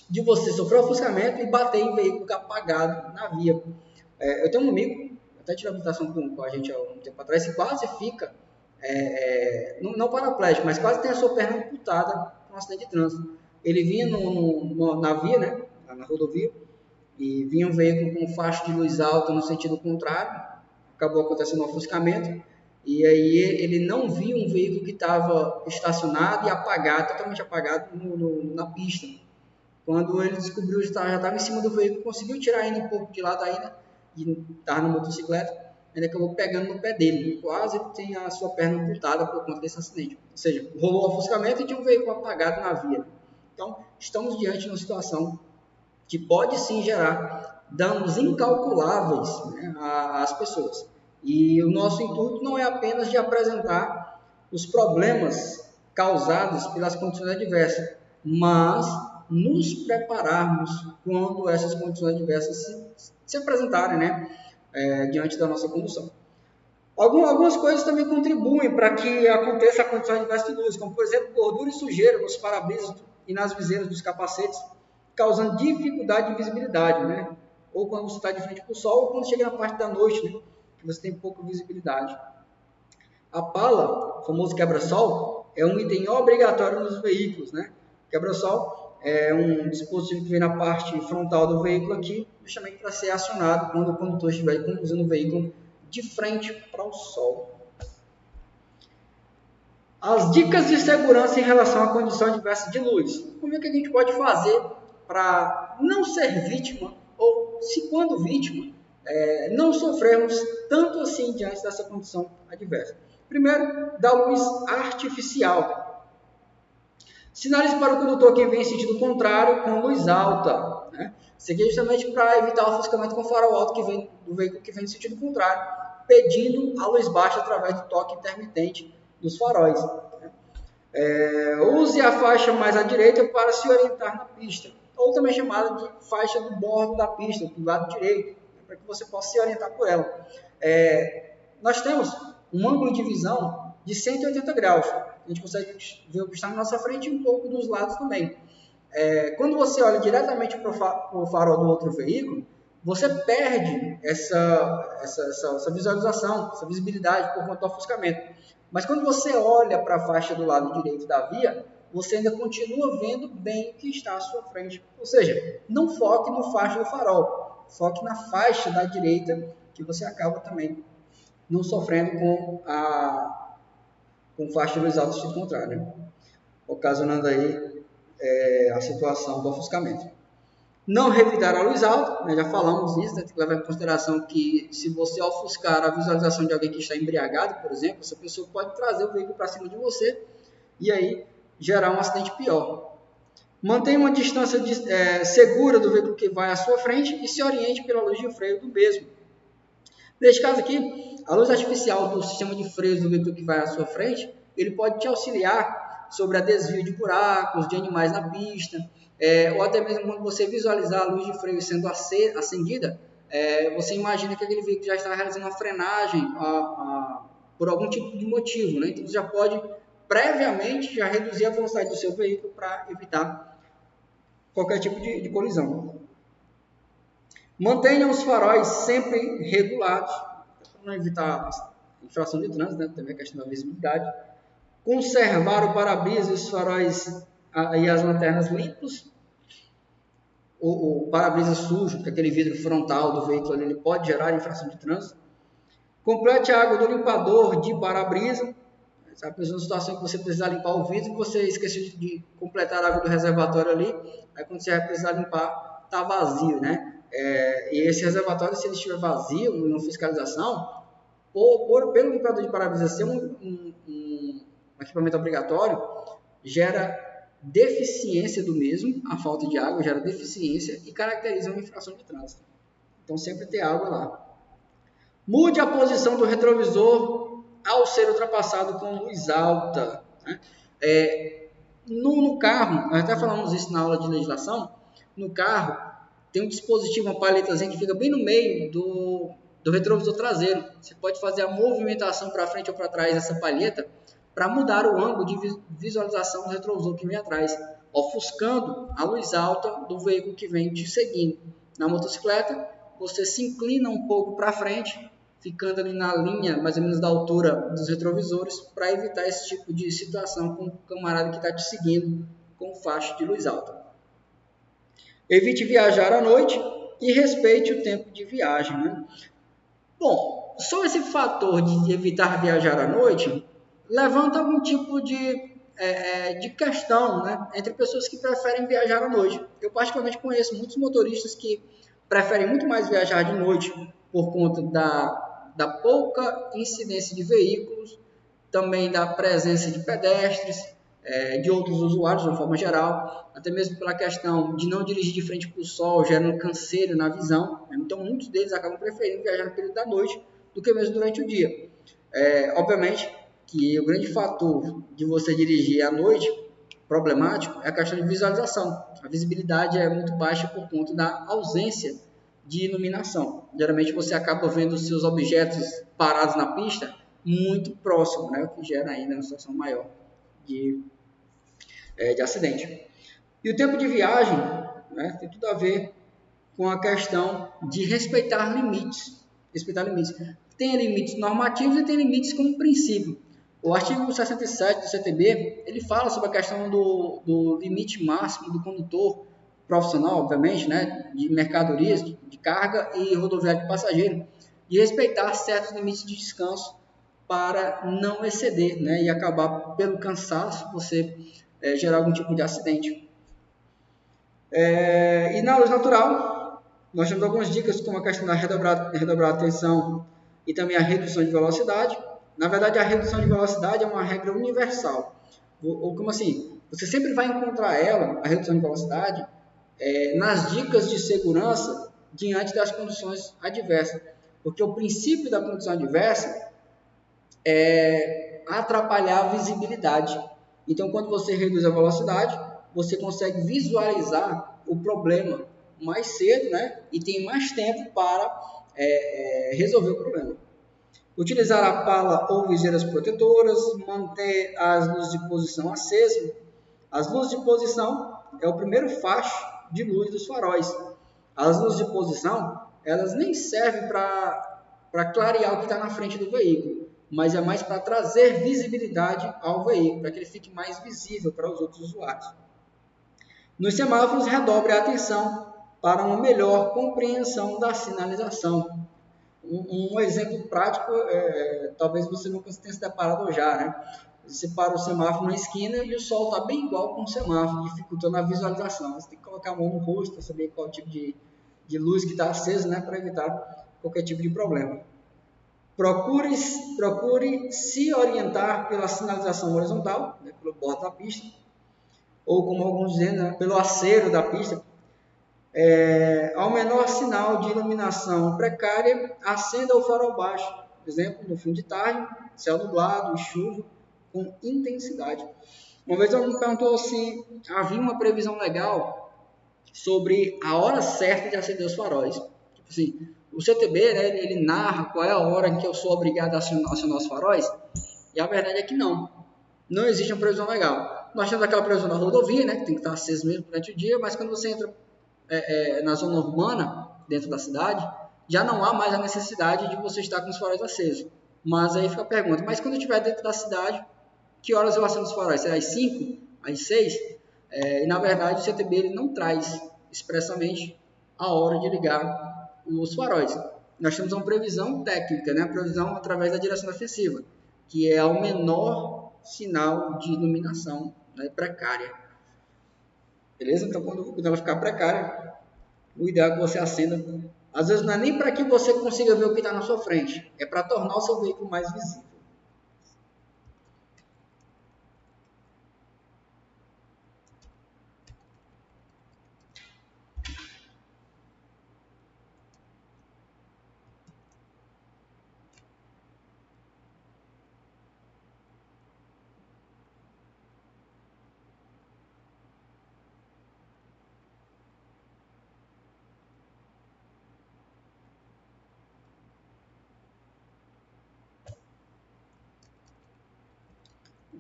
de você sofrer ofuscamento e bater em veículo apagado na via. Eu tenho um amigo, até tirei a habilitação com a gente há um tempo atrás, que quase fica, não paraplégico, mas quase tem a sua perna amputada com um acidente de trânsito. Ele vinha na via, né, na rodovia, e vinha um veículo com faixa de luz alta no sentido contrário, acabou acontecendo um ofuscamento, e aí ele não viu um veículo que estava estacionado e apagado, totalmente apagado na pista. Quando ele descobriu que já estava em cima do veículo, conseguiu tirar ainda um pouco de lado ainda, e estava na motocicleta, ele acabou pegando no pé dele, quase tem a sua perna amputada por conta desse acidente. Ou seja, rolou o ofuscamento e tinha um veículo apagado na via. Então, estamos diante de uma situação que pode sim gerar danos incalculáveis, né, às pessoas. E o nosso intuito não é apenas de apresentar os problemas causados pelas condições adversas, mas nos prepararmos quando essas condições adversas se apresentarem, né, diante da nossa condução. Algumas coisas também contribuem para que aconteça a condição adversa de luz, como por exemplo gordura e sujeira nos para-brisas e nas viseiras dos capacetes, causando dificuldade de visibilidade, né? Ou quando você está de frente para o sol, ou quando chega na parte da noite, né, que você tem pouca visibilidade. A pala, o famoso quebra-sol, é um item obrigatório nos veículos, né? Quebra-sol é um dispositivo que vem na parte frontal do veículo aqui, justamente para ser acionado quando o condutor estiver conduzindo o veículo de frente para o sol. As dicas de segurança em relação à condição adversa de luz. Como é que a gente pode fazer para não ser vítima, ou se quando vítima, não sofrermos tanto assim diante dessa condição adversa? Primeiro, da luz artificial. Sinalize para o condutor que vem em sentido contrário com luz alta, né? Isso aqui é justamente para evitar o ofuscamento com farol alto que vem do veículo que vem em sentido contrário, pedindo a luz baixa através do toque intermitente dos faróis. Use a faixa mais à direita para se orientar na pista, ou também chamada de faixa do bordo da pista, do lado direito, para que você possa se orientar por ela. Nós temos um ângulo de visão de 180 graus. A gente consegue ver o que está na nossa frente e um pouco dos lados também. Quando você olha diretamente para o farol do outro veículo, você perde essa visualização, essa visibilidade por conta do ofuscamento. Mas quando você olha para a faixa do lado direito da via, você ainda continua vendo bem o que está à sua frente. Ou seja, não foque no faixa do farol, foque na faixa da direita, que você acaba também não sofrendo com faixa de luz alta sentido contrário, né? Ocasionando aí a situação do ofuscamento. Não revidar a luz alta, né? Já falamos nisso, né? Tem que levar em consideração que se você ofuscar a visualização de alguém que está embriagado, por exemplo, essa pessoa pode trazer o veículo para cima de você e aí gerar um acidente pior. Mantenha uma distância segura do veículo que vai à sua frente e se oriente pela luz de freio do mesmo. Neste caso aqui, a luz artificial do sistema de freios do veículo que vai à sua frente, ele pode te auxiliar sobre a desvio de buracos, de animais na pista, ou até mesmo quando você visualizar a luz de freio sendo acendida, você imagina que aquele veículo já está realizando uma frenagem por algum tipo de motivo, né? Então você já pode previamente já reduzir a velocidade do seu veículo para evitar qualquer tipo de colisão. Mantenha os faróis sempre regulados, para não evitar infração de trânsito, né? Também a questão da visibilidade. Conservar o para-brisa e os faróis aí as lanternas limpas, o para-brisa sujo, que é aquele vidro frontal do veículo ali, ele pode gerar infração de trânsito. Complete a água do limpador de para-brisa. Sabe, uma situação que você precisar limpar o vidro e você esqueceu de completar a água do reservatório ali, aí quando você vai precisar limpar, está vazio, né? E esse reservatório, se ele estiver vazio, numa fiscalização, pelo limpador de para-brisa ser um equipamento obrigatório, gera deficiência do mesmo, a falta de água gera deficiência e caracteriza uma infração de trânsito. Então sempre ter água lá. Mude a posição do retrovisor ao ser ultrapassado com luz alta. Né? No carro, nós até falamos isso na aula de legislação, no carro tem um dispositivo, uma paletazinha que fica bem no meio do retrovisor traseiro. Você pode fazer a movimentação para frente ou para trás dessa palheta para mudar o ângulo de visualização do retrovisor que vem atrás, ofuscando a luz alta do veículo que vem te seguindo. Na motocicleta, você se inclina um pouco para frente, ficando ali na linha mais ou menos da altura dos retrovisores, para evitar esse tipo de situação com o camarada que está te seguindo com faixa de luz alta. Evite viajar à noite e respeite o tempo de viagem. Né? Bom, só esse fator de evitar viajar à noite levanta algum tipo de questão, né? Entre pessoas que preferem viajar à noite. Eu particularmente conheço muitos motoristas que preferem muito mais viajar de noite por conta da pouca incidência de veículos, também da presença de pedestres, de outros usuários de uma forma geral, até mesmo pela questão de não dirigir de frente para o sol, gerando canseiro na visão. Né? Então, muitos deles acabam preferindo viajar no período da noite do que mesmo durante o dia. Obviamente que o grande fator de você dirigir à noite, problemático, é a questão de visualização. A visibilidade é muito baixa por conta da ausência de iluminação. Geralmente você acaba vendo os seus objetos parados na pista muito próximo, né? O que gera ainda uma situação maior de acidente. E o tempo de viagem, né, tem tudo a ver com a questão de respeitar limites. Tem limites normativos e tem limites como princípio. O artigo 67 do CTB, ele fala sobre a questão do limite máximo do condutor profissional, obviamente, né, de mercadorias, de carga e rodoviário de passageiro, de respeitar certos limites de descanso para não exceder, né, e acabar pelo cansaço você gerar algum tipo de acidente. E na luz natural, nós temos algumas dicas como a questão da redobrar atenção e também a redução de velocidade. Na verdade, a redução de velocidade é uma regra universal. Ou como assim? Você sempre vai encontrar ela, a redução de velocidade, nas dicas de segurança diante das condições adversas. Porque o princípio da condição adversa é atrapalhar a visibilidade. Então, quando você reduz a velocidade, você consegue visualizar o problema mais cedo, né? E tem mais tempo para resolver o problema. Utilizar a pala ou viseiras protetoras, manter as luzes de posição acesas. As luzes de posição é o primeiro facho de luz dos faróis. As luzes de posição, elas nem servem para clarear o que está na frente do veículo, mas é mais para trazer visibilidade ao veículo, para que ele fique mais visível para os outros usuários. Nos semáforos, redobre a atenção para uma melhor compreensão da sinalização. Um exemplo prático, talvez você nunca tenha se deparado já, né? Você para o semáforo na esquina e o sol está bem igual com o semáforo, dificultando a visualização. Você tem que colocar a mão no rosto para saber qual tipo de luz que está acesa, né? Para evitar qualquer tipo de problema. Procure se orientar pela sinalização horizontal, né? Pelo bordo da pista, ou como alguns dizem, né? Pelo acero da pista. Ao menor sinal de iluminação precária, acenda o farol baixo. Por exemplo, no fim de tarde, céu nublado, chuva, com intensidade. Uma vez alguém me perguntou se havia uma previsão legal sobre a hora certa de acender os faróis. Tipo assim, o CTB, né, ele narra qual é a hora em que eu sou obrigado a acionar os faróis, e a verdade é que não existe uma previsão legal. Nós temos aquela previsão da rodovia, né, que tem que estar acesa mesmo durante o dia, mas quando você entra na zona urbana, dentro da cidade, já não há mais a necessidade de você estar com os faróis acesos. Mas aí fica a pergunta, mas quando eu estiver dentro da cidade, que horas eu acendo os faróis? Será às 5? Às 6? E na verdade o CTB ele não traz expressamente a hora de ligar os faróis. Nós temos uma previsão técnica, né? A previsão através da direção defensiva, que é o menor sinal de iluminação, né, precária. Beleza? Então, quando ela ficar precária, o ideal é que você acenda. Às vezes não é nem para que você consiga ver o que está na sua frente, é para tornar o seu veículo mais visível.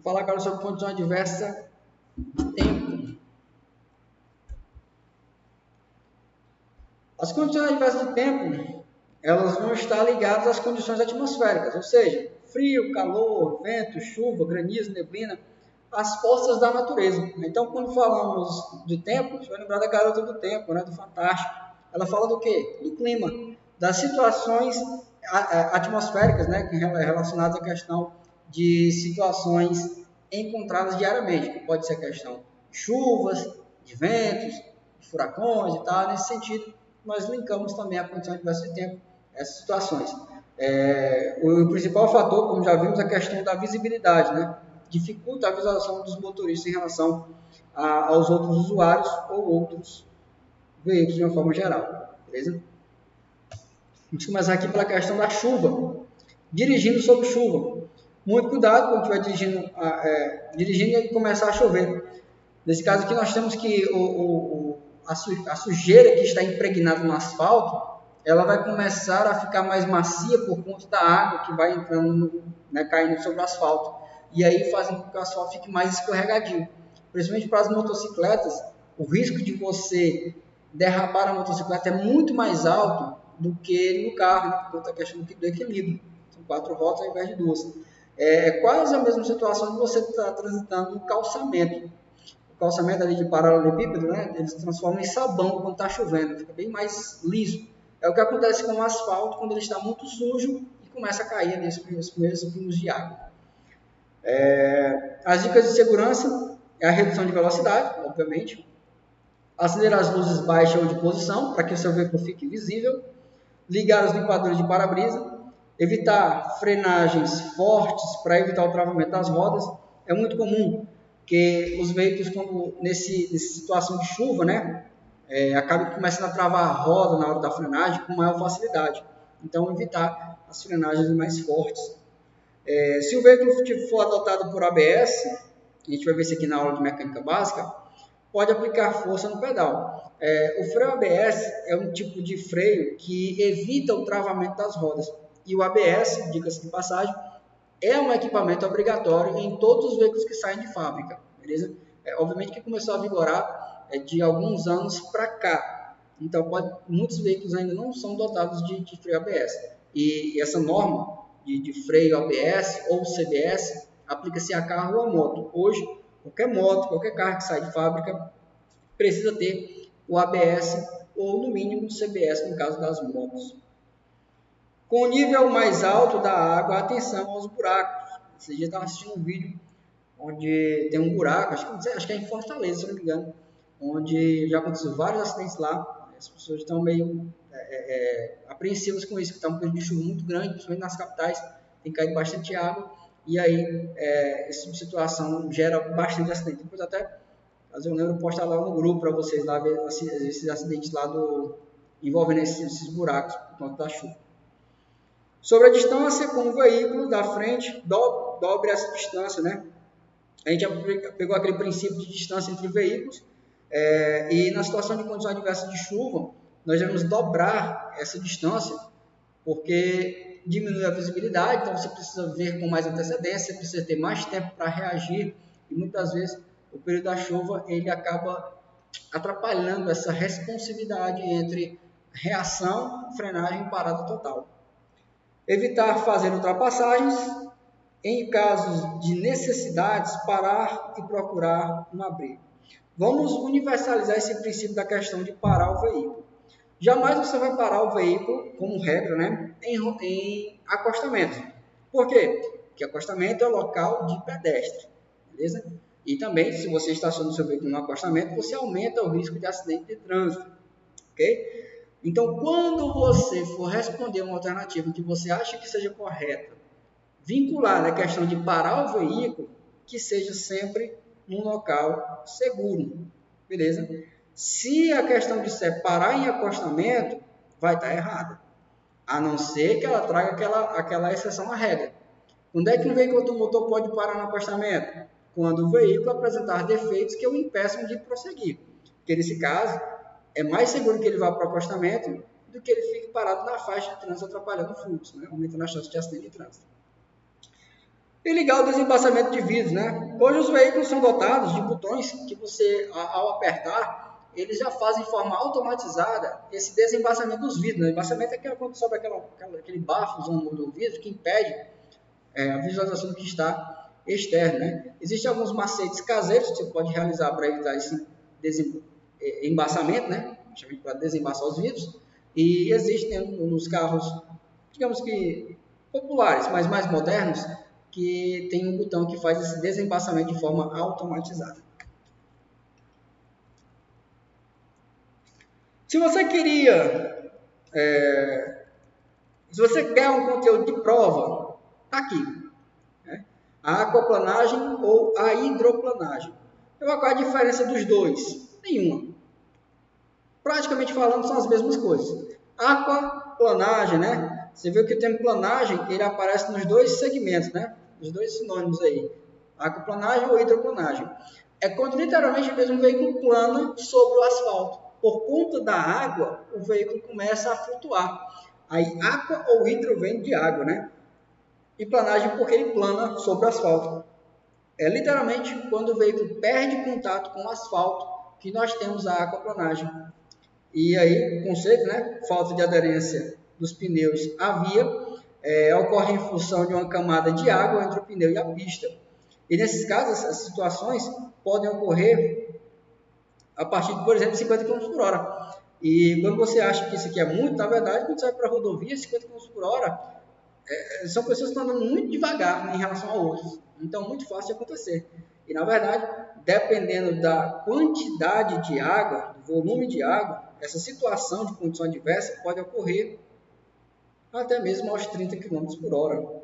Vou falar agora sobre condição adversa de tempo. As condições adversas de tempo, elas vão estar ligadas às condições atmosféricas, ou seja, frio, calor, vento, chuva, granizo, neblina, as forças da natureza. Então, quando falamos de tempo, você vai lembrar da Garota do Tempo, né, do Fantástico. Ela fala do quê? Do clima, das situações atmosféricas, né, relacionadas à questão de situações encontradas diariamente, que pode ser a questão de chuvas, de ventos, de furacões e tal. Nesse sentido, nós linkamos também a condição adversa de tempo a essas situações. O principal fator, como já vimos, é a questão da visibilidade, né? Dificulta a visualização dos motoristas em relação aos outros usuários ou outros veículos de uma forma geral. Beleza? Vamos começar aqui pela questão da chuva. Dirigindo sob chuva. Muito cuidado quando estiver dirigindo e começar a chover. Nesse caso aqui, nós temos que a sujeira que está impregnada no asfalto, ela vai começar a ficar mais macia por conta da água que vai entrando, né, caindo sobre o asfalto. E aí fazendo com que o asfalto fique mais escorregadio. Principalmente para as motocicletas, o risco de você derrapar a motocicleta é muito mais alto do que no carro, né, por conta da questão do equilíbrio. São 4 rodas ao invés de 2. É quase a mesma situação de você estar transitando no calçamento. O calçamento ali de paralelepípedo, né, ele se transforma em sabão quando está chovendo, fica bem mais liso. É o que acontece com o asfalto quando ele está muito sujo e começa a cair ali os primeiros pingos de água. As dicas de segurança é a redução de velocidade, obviamente, acelerar as luzes baixas ou de posição para que o seu veículo fique visível, ligar os limpadores de para-brisa, evitar frenagens fortes para evitar o travamento das rodas. É muito comum que os veículos, quando nessa situação de chuva, né, acabam começando a travar a roda na hora da frenagem com maior facilidade. Então, evitar as frenagens mais fortes. Se o veículo for adotado por ABS, a gente vai ver isso aqui na aula de mecânica básica, pode aplicar força no pedal. O freio ABS é um tipo de freio que evita o travamento das rodas. E o ABS, diga-se de passagem, é um equipamento obrigatório em todos os veículos que saem de fábrica. Beleza? Obviamente que começou a vigorar de alguns anos para cá. Então, muitos veículos ainda não são dotados de freio ABS. E essa norma de freio ABS ou CBS aplica-se a carro ou a moto. Hoje, qualquer moto, qualquer carro que sai de fábrica precisa ter o ABS ou, no mínimo, o CBS no caso das motos. Com o nível mais alto da água, atenção aos buracos. Esse dia eu estava assistindo um vídeo onde tem um buraco, acho que é em Fortaleza, se não me engano, onde já aconteceu vários acidentes lá. As pessoas estão meio apreensivas com isso, que está um período de chuva muito grande, principalmente nas capitais, tem caído bastante água, e aí essa tipo de situação gera bastante acidente. Depois até fazer um lembro postar lá no grupo para vocês lá ver esses acidentes lá envolvendo esses buracos por conta da chuva. Sobre a distância com o veículo da frente, dobre essa distância, né? A gente já pegou aquele princípio de distância entre veículos, e na situação de condições adversas de chuva, nós devemos dobrar essa distância, porque diminui a visibilidade, então você precisa ver com mais antecedência, você precisa ter mais tempo para reagir, e muitas vezes o período da chuva ele acaba atrapalhando essa responsividade entre reação, frenagem e parada total. Evitar fazer ultrapassagens, em casos de necessidades, parar e procurar um abrigo. vamos universalizar esse princípio da questão de parar o veículo. Jamais você vai parar o veículo, como regra, né, em acostamento. Por quê? Porque acostamento é local de pedestre, beleza? E também, se você estaciona o seu veículo no acostamento, você aumenta o risco de acidente de trânsito, ok? Então, quando você for responder uma alternativa que você acha que seja correta, vinculada à questão de parar o veículo, que seja sempre num local seguro, beleza? Se a questão de parar em acostamento, vai estar errada, a não ser que ela traga aquela exceção à regra. Quando é que um veículo automotor pode parar no acostamento? Quando o veículo apresentar defeitos que o impeçam de prosseguir. Porque nesse caso, é mais seguro que ele vá para o acostamento do que ele fique parado na faixa de trânsito atrapalhando o fluxo, né? Aumentando a chance de acidente de trânsito. E ligar o desembaçamento de vidros, né? Hoje os veículos são dotados de botões que você, ao apertar, eles já fazem de forma automatizada esse desembaçamento dos vidros. Né? Embaçamento é quando sobe aquele bafo do vidro que impede a visualização do que está externo. Né? Existem alguns macetes caseiros que você pode realizar para evitar esse embaçamento, né? Para desembaçar os vidros. E existem nos carros, digamos que populares, mas mais modernos, que tem um botão que faz esse desembaçamento de forma automatizada. Se você quer um conteúdo de prova, tá aqui, né? A aquaplanagem ou a hidroplanagem. Qual a diferença dos dois? Nenhuma. Praticamente falando, são as mesmas coisas. Aquaplanagem, né? Você viu que o termo planagem, ele aparece nos dois segmentos, né? Os dois sinônimos aí. Aquaplanagem ou hidroplanagem. É quando literalmente mesmo o veículo plana sobre o asfalto. Por conta da água, o veículo começa a flutuar. Aí, aqua ou hidro vem de água, né? E planagem porque ele plana sobre o asfalto. É literalmente quando o veículo perde contato com o asfalto que nós temos a aquaplanagem. E aí, o conceito, né? Falta de aderência dos pneus à via, ocorre em função de uma camada de água entre o pneu e a pista. E nesses casos, essas situações podem ocorrer a partir de, por exemplo, 50 km por hora. E quando você acha que isso aqui é muito, na verdade, quando você vai para a rodovia, 50 km por hora, são pessoas que estão andando muito devagar em relação a outros. Então, muito fácil de acontecer. E, na verdade, dependendo da quantidade de água, do volume de água, essa situação de condição adversa pode ocorrer até mesmo aos 30 km por hora.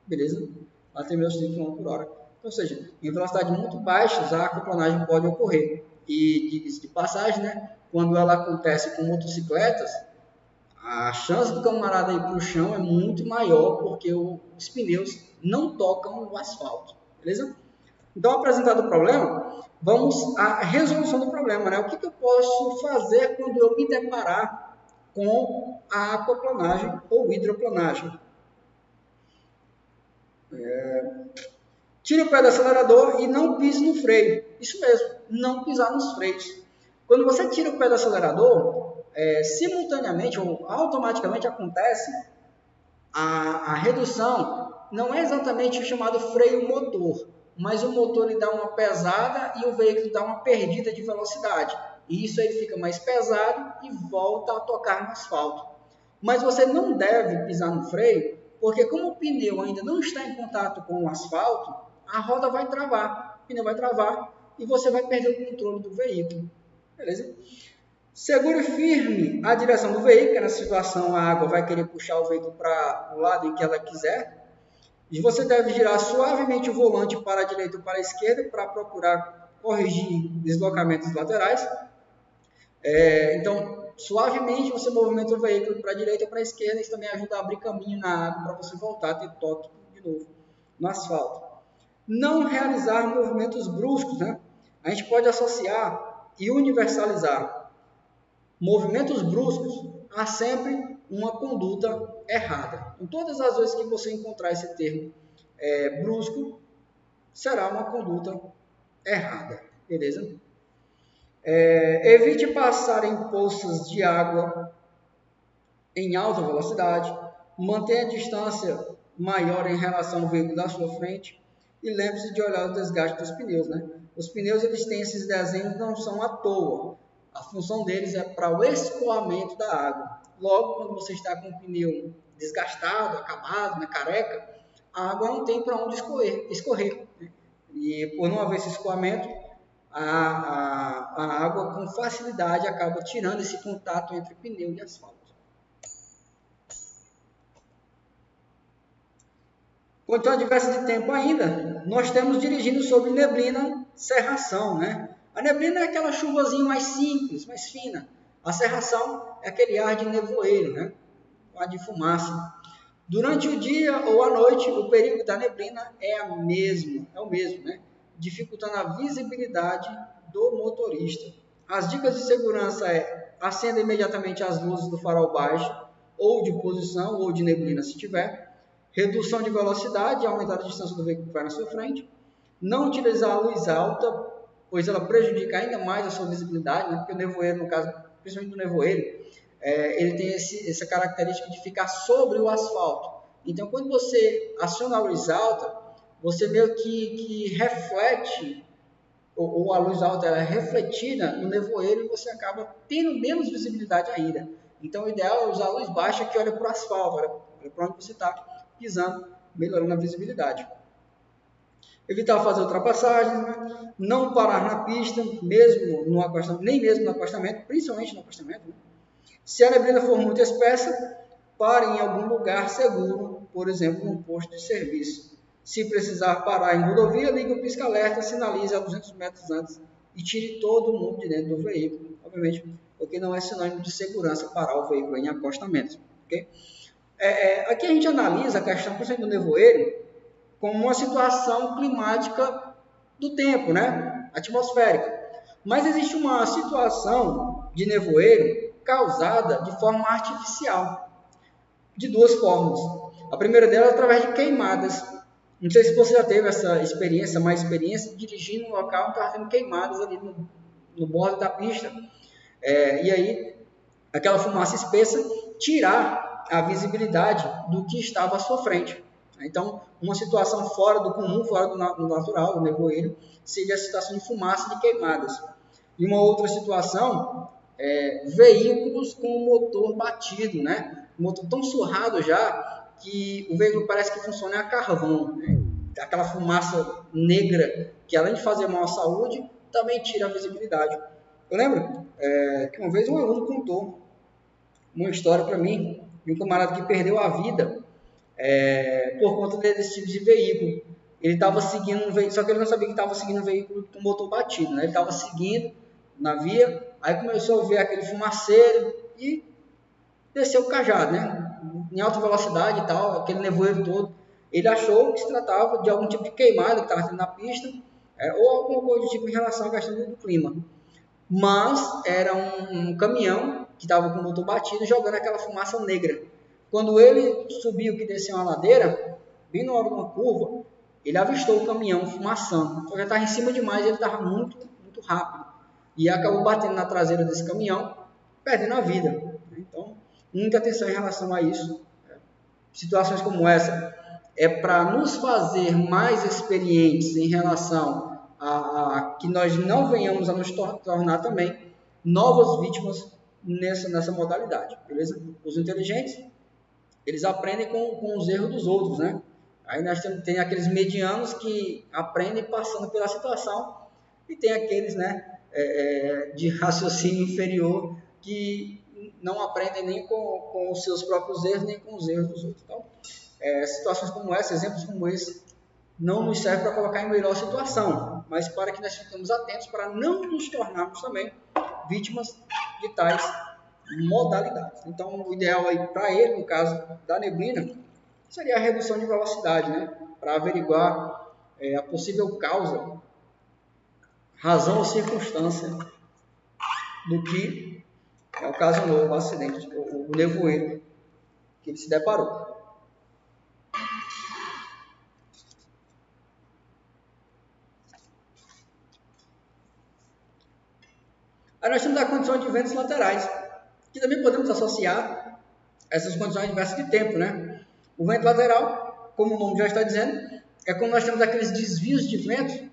Beleza? Até mesmo aos 30 km por hora. Ou seja, em velocidades muito baixas, a aquaplanagem pode ocorrer. E de passagem, né? Quando ela acontece com motocicletas, a chance do camarada ir para o chão é muito maior porque os pneus não tocam o asfalto. Beleza? Então, apresentado o problema, vamos à resolução do problema. Né? O que eu posso fazer quando eu me deparar com a aquaplanagem ou hidroplanagem? Tire o pé do acelerador e não pise no freio. Isso mesmo, não pisar nos freios. Quando você tira o pé do acelerador, simultaneamente ou automaticamente acontece a redução, não é exatamente o chamado freio motor, mas o motor lhe dá uma pesada e o veículo dá uma perdida de velocidade. E isso ele fica mais pesado e volta a tocar no asfalto. Mas você não deve pisar no freio, porque como o pneu ainda não está em contato com o asfalto, a roda vai travar, o pneu vai travar e você vai perder o controle do veículo. Beleza? Segure firme a direção do veículo, nessa situação a água vai querer puxar o veículo para o lado em que ela quiser. E você deve girar suavemente o volante para a direita ou para a esquerda para procurar corrigir deslocamentos laterais. Então, suavemente você movimenta o veículo para a direita ou para a esquerda. Isso também ajuda a abrir caminho na água para você voltar a ter toque de novo no asfalto. Não realizar movimentos bruscos, né? A gente pode associar e universalizar movimentos bruscos há sempre uma conduta errada. Em todas as vezes que você encontrar esse termo brusco, será uma conduta errada. Beleza? Evite passar em poças de água em alta velocidade. Mantenha a distância maior em relação ao veículo da sua frente. E lembre-se de olhar o desgaste dos pneus. Né? Os pneus eles têm esses desenhos, não são à toa. A função deles é para o escoamento da água. Logo, quando você está com o pneu desgastado, acabado, né, careca, a água não tem para onde escorrer. Né? E por não haver esse escoamento, a água com facilidade acaba tirando esse contato entre pneu e asfalto. Condição adversa de tempo ainda, nós temos dirigindo sobre neblina, cerração, né? A neblina é aquela chuvazinha mais simples, mais fina. A cerração é aquele ar de nevoeiro, né? O ar de fumaça. Durante o dia ou a noite, o perigo da neblina é o mesmo, né? Dificultando a visibilidade do motorista. As dicas de segurança é: acenda imediatamente as luzes do farol baixo, ou de posição, ou de neblina se tiver. Redução de velocidade, aumentar a distância do veículo que vai na sua frente. Não utilizar a luz alta, pois ela prejudica ainda mais a sua visibilidade, né? Porque o nevoeiro, no caso, principalmente o nevoeiro, ele tem essa característica de ficar sobre o asfalto. Então, quando você aciona a luz alta, você meio que reflete, ou a luz alta é refletida no nevoeiro e você acaba tendo menos visibilidade ainda. Então, o ideal é usar a luz baixa que olha para o asfalto, olha para onde você está pisando, melhorando a visibilidade. Evitar fazer ultrapassagens, né? Não parar na pista, mesmo no acostamento, nem mesmo no acostamento, principalmente no acostamento. Né? Se a neblina for muito espessa, pare em algum lugar seguro, por exemplo, num posto de serviço. Se precisar parar em rodovia, ligue o pisca-alerta, sinalize a 200 metros antes e tire todo mundo de dentro do veículo, obviamente, porque não é sinônimo de segurança parar o veículo em acostamento. Okay? Aqui a gente analisa a questão, por exemplo, do nevoeiro, como uma situação climática do tempo, né? Atmosférica. Mas existe uma situação de nevoeiro causada de forma artificial, de duas formas. A primeira delas é através de queimadas. Não sei se você já teve essa experiência, dirigindo no local onde estava tendo queimadas ali no bordo da pista. E aí, aquela fumaça espessa tirar a visibilidade do que estava à sua frente. Então, uma situação fora do comum, fora do natural, do nevoeiro, seria a situação de fumaça de queimadas. E uma outra situação veículos com o motor batido, né? O motor tão surrado já que o veículo parece que funciona a carvão, né? Aquela fumaça negra que, além de fazer mal à saúde, também tira a visibilidade. Eu lembro que uma vez um aluno contou uma história para mim de um camarada que perdeu a vida por conta desse tipo de veículo. Ele estava seguindo um veículo, só que ele não sabia que estava seguindo um veículo com motor batido, né? Ele estava seguindo na via, aí começou a ver aquele fumaceiro e desceu o cajado, né? Em alta velocidade e tal, aquele nevoeiro todo. Ele achou que se tratava de algum tipo de queimada que estava tendo na pista, ou alguma coisa do tipo em relação à questão do clima. Mas era um caminhão que estava com o motor batido jogando aquela fumaça negra. Quando ele subiu que desceu uma ladeira, bem na hora de uma curva, ele avistou o caminhão fumaçando. Só que estava em cima demais, ele estava muito, muito rápido. E acabou batendo na traseira desse caminhão, perdendo a vida. Então, muita atenção em relação a isso. Situações como essa é para nos fazer mais experientes em relação a que nós não venhamos a nos tornar também novas vítimas nessa modalidade, beleza? Os inteligentes, eles aprendem com os erros dos outros, né? Aí nós tem aqueles medianos que aprendem passando pela situação e tem aqueles, né, de raciocínio inferior que não aprendem nem com os seus próprios erros, nem com os erros dos outros. Então, situações como essa, exemplos como esse, não nos serve para colocar em melhor situação, mas para que nós fiquemos atentos para não nos tornarmos também vítimas de tais modalidades. Então, o ideal aí para ele, no caso da neblina, seria a redução de velocidade, né? Para averiguar a possível causa, razão ou circunstância do que ocasionou o acidente, o nevoeiro que ele se deparou. Aí nós temos a condição de ventos laterais, que também podemos associar essas condições adversas de tempo, né? O vento lateral, como o nome já está dizendo, é quando nós temos aqueles desvios de vento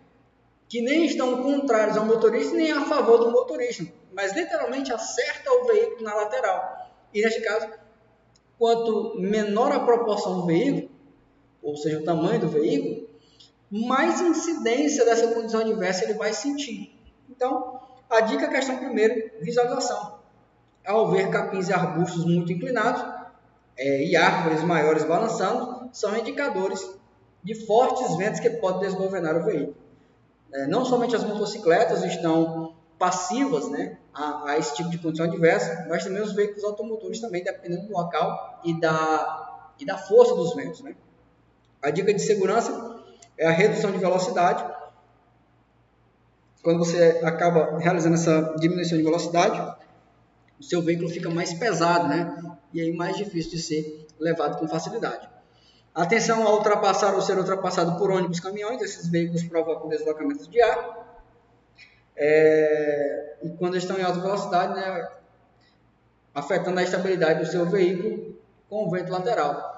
que nem estão contrários ao motorista nem a favor do motorista, mas literalmente acerta o veículo na lateral. E neste caso, quanto menor a proporção do veículo, ou seja, o tamanho do veículo, mais incidência dessa condição adversa ele vai sentir. Então, a dica é a questão primeiro, visualização. Ao ver capins e arbustos muito inclinados e árvores maiores balançando, são indicadores de fortes ventos que podem desgovernar o veículo. Não somente as motocicletas estão passivas, né, a esse tipo de condição adversa, mas também os veículos automotores também, dependendo do local e da força dos ventos, né? A dica de segurança é a redução de velocidade. Quando você acaba realizando essa diminuição de velocidade, o seu veículo fica mais pesado, né? E aí mais difícil de ser levado com facilidade. Atenção ao ultrapassar ou ser ultrapassado por ônibus, caminhões. Esses veículos provocam deslocamentos de ar. E quando estão em alta velocidade, né, afetando a estabilidade do seu veículo com o vento lateral.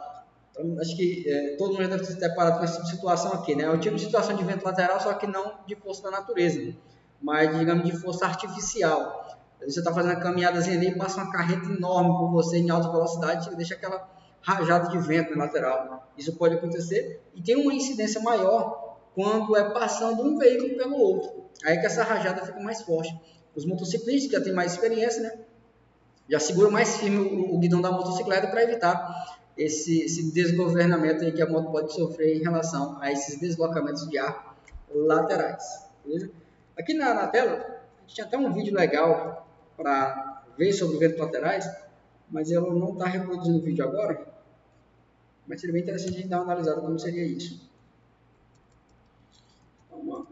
Então, acho que todo mundo já deve ter se deparado com essa tipo de situação aqui, né? É o tipo de situação de vento lateral, só que não de força da natureza, mas, digamos, de força artificial. Você está fazendo a caminhadazinha ali e passa uma carreta enorme por você em alta velocidade e deixa aquela rajada de vento na lateral. Isso pode acontecer e tem uma incidência maior quando é passando um veículo pelo outro. Aí que essa rajada fica mais forte. Os motociclistas que já têm mais experiência, né, já seguram mais firme o guidão da motocicleta para evitar esse desgovernamento aí que a moto pode sofrer em relação a esses deslocamentos de ar laterais. Beleza? Aqui na tela, a gente tinha até um vídeo legal para ver sobre ventos laterais, mas eu não está reproduzindo o vídeo agora, mas seria bem interessante a gente dar uma analisada como seria isso. Vamos lá.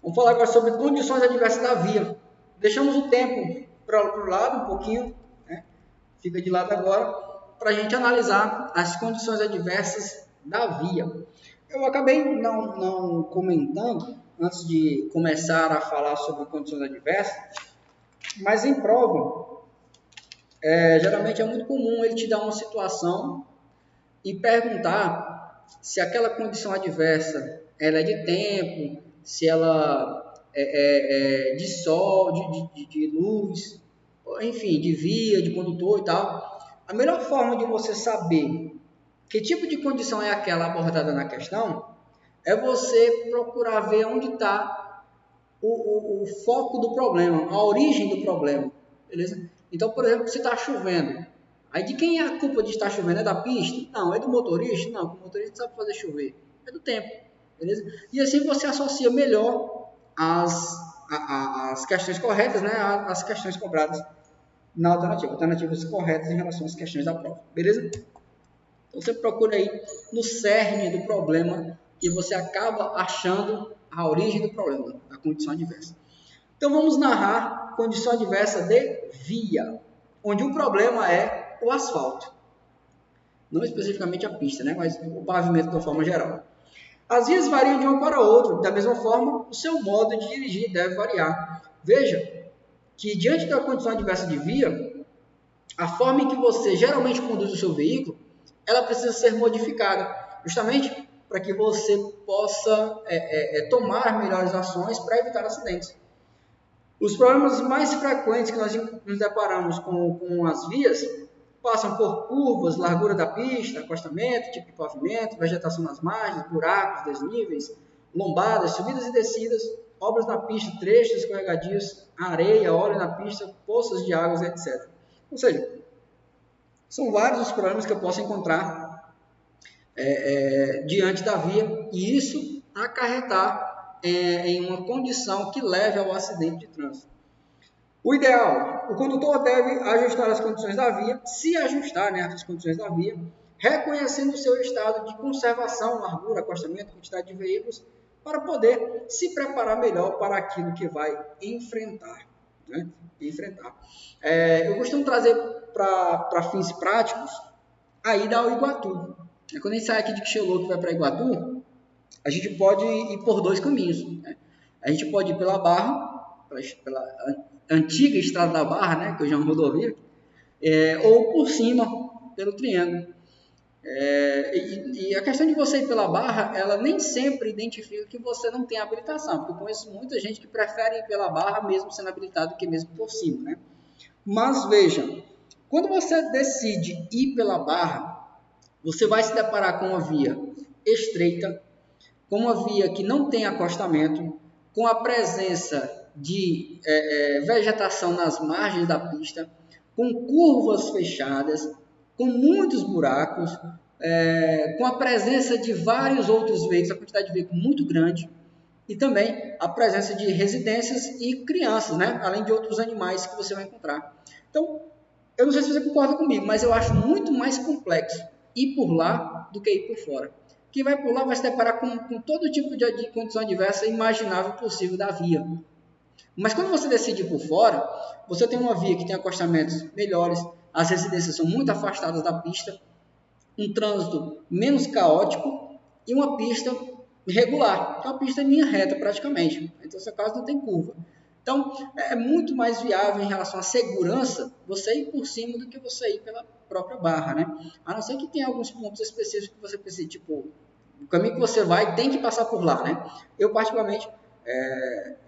Vamos falar agora sobre condições adversas da via. Deixamos o tempo para o lado um pouquinho, né? Fica de lado agora, para a gente analisar as condições adversas da via. Eu acabei não comentando, antes de começar a falar sobre condições adversas, mas em prova, geralmente é muito comum ele te dar uma situação e perguntar se aquela condição adversa ela é de tempo, se ela é de sol, de luz, enfim, de via, de condutor e tal. A melhor forma de você saber que tipo de condição é aquela abordada na questão é você procurar ver onde está o foco do problema, a origem do problema, beleza? Então, por exemplo, se está chovendo, aí de quem é a culpa de estar chovendo? É da pista? Não. É do motorista? Não, o motorista sabe fazer chover. É do tempo, beleza? E assim você associa melhor as questões corretas, né, às questões cobradas na alternativas corretas em relação às questões da prova, beleza? Então você procura aí no cerne do problema e você acaba achando a origem do problema, a condição adversa. Então vamos narrar condição adversa de via, onde o problema é o asfalto. Não especificamente a pista, né, mas o pavimento de uma forma geral. As vias variam de uma para outra, da mesma forma, o seu modo de dirigir deve variar. Veja que diante da condição adversa de via, a forma em que você geralmente conduz o seu veículo, ela precisa ser modificada, justamente para que você possa tomar melhores ações para evitar acidentes. Os problemas mais frequentes que nós nos deparamos com as vias passam por curvas, largura da pista, acostamento, tipo de pavimento, vegetação nas margens, buracos, desníveis, lombadas, subidas e descidas, obras na pista, trechos escorregadios, areia, óleo na pista, poças de águas, etc. Ou seja, são vários os problemas que eu posso encontrar diante da via e isso acarretar em uma condição que leve ao acidente de trânsito. O ideal, o condutor deve ajustar as condições da via, se ajustar, né, as condições da via, reconhecendo o seu estado de conservação, largura, acostamento, quantidade de veículos, para poder se preparar melhor para aquilo que vai enfrentar. Né? Eu costumo trazer para fins práticos a ida ao Iguatu. Quando a gente sai aqui de Quixelô que vai para Iguatu, a gente pode ir por dois caminhos. Né? A gente pode ir pela Barra, pela antiga Estrada da Barra, né, que hoje é uma rodovia, ou por cima, pelo Triângulo. E a questão de você ir pela barra, ela nem sempre identifica que você não tem habilitação, porque eu conheço muita gente que prefere ir pela barra mesmo sendo habilitado que mesmo por cima, né? Mas veja, quando você decide ir pela barra, você vai se deparar com uma via estreita, com uma via que não tem acostamento, com a presença de vegetação nas margens da pista, com curvas fechadas, com muitos buracos, com a presença de vários outros veículos, a quantidade de veículos muito grande, e também a presença de residências e crianças, né? Além de outros animais que você vai encontrar. Então, eu não sei se você concorda comigo, mas eu acho muito mais complexo ir por lá do que ir por fora. Quem vai por lá vai se deparar com todo tipo de condição adversa imaginável possível da via. Mas quando você decide ir por fora, você tem uma via que tem acostamentos melhores, as residências são muito afastadas da pista, um trânsito menos caótico e uma pista regular, que é uma pista em linha reta praticamente. Então, nesse caso, não tem curva. Então, é muito mais viável em relação à segurança você ir por cima do que você ir pela própria barra, né? A não ser que tenha alguns pontos específicos que você precisa, tipo, o caminho que você vai tem que passar por lá, né? Eu, particularmente,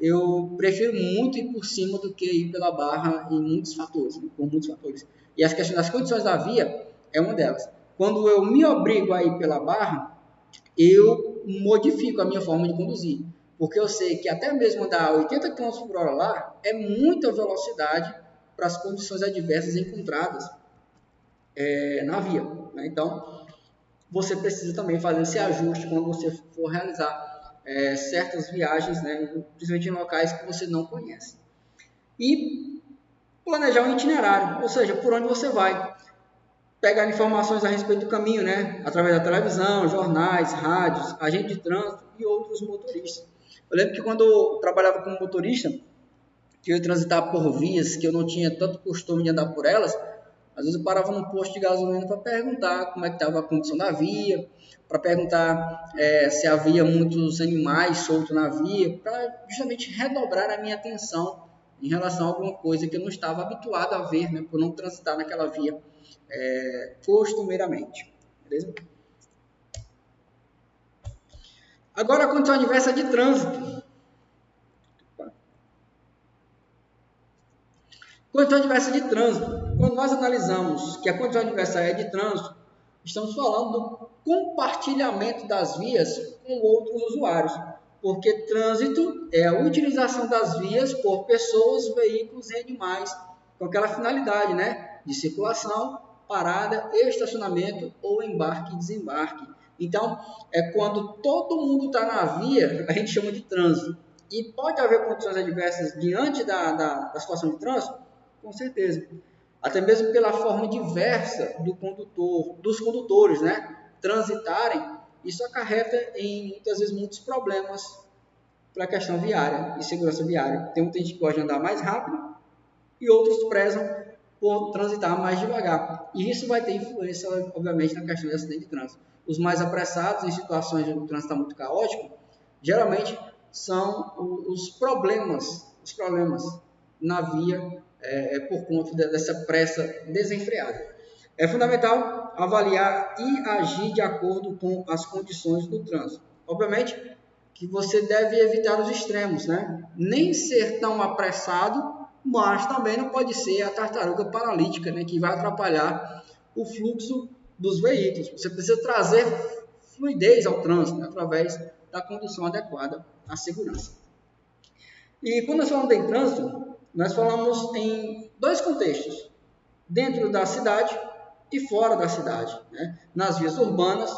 eu prefiro muito ir por cima do que ir pela barra em muitos fatores, né? Por muitos fatores. E as questões das condições da via é uma delas. Quando eu me obrigo a ir pela barra, eu modifico a minha forma de conduzir. Porque eu sei que até mesmo andar 80 km por hora lá é muita velocidade para as condições adversas encontradas na via, né? Então, você precisa também fazer esse ajuste quando você for realizar certas viagens, né? Principalmente em locais que você não conhece. E planejar um itinerário, ou seja, por onde você vai. Pegar informações a respeito do caminho, né? Através da televisão, jornais, rádios, agente de trânsito e outros motoristas. Eu lembro que quando eu trabalhava como motorista, que eu ia transitar por vias que eu não tinha tanto costume de andar por elas, às vezes eu parava num posto de gasolina para perguntar como é que estava a condição da via, para perguntar se havia muitos animais soltos na via, para justamente redobrar a minha atenção em relação a alguma coisa que eu não estava habituado a ver, né, por não transitar naquela via costumeiramente. Beleza? Agora a condição adversa de trânsito. Condição adversa de trânsito. Quando nós analisamos que a condição adversa é de trânsito, estamos falando do compartilhamento das vias com outros usuários, porque trânsito é a utilização das vias por pessoas, veículos e animais, com aquela finalidade, né, de circulação, parada, estacionamento ou embarque e desembarque. Então, é quando todo mundo está na via, a gente chama de trânsito. E pode haver condições adversas diante da situação de trânsito? Com certeza. Até mesmo pela forma diversa dos condutores, né, transitarem, isso acarreta em, muitas vezes, muitos problemas para a questão viária e segurança viária. Tem muita gente que gosta de andar mais rápido e outros prezam por transitar mais devagar. E isso vai ter influência, obviamente, na questão de acidente de trânsito. Os mais apressados, em situações onde o trânsito está muito caótico, geralmente são os problemas na via por conta dessa pressa desenfreada. É fundamental avaliar e agir de acordo com as condições do trânsito. Obviamente que você deve evitar os extremos, né? Nem ser tão apressado, mas também não pode ser a tartaruga paralítica, né? Que vai atrapalhar o fluxo dos veículos. Você precisa trazer fluidez ao trânsito, né? Através da condução adequada à segurança. E quando nós falamos em trânsito, nós falamos em dois contextos, dentro da cidade e fora da cidade, né? Nas vias urbanas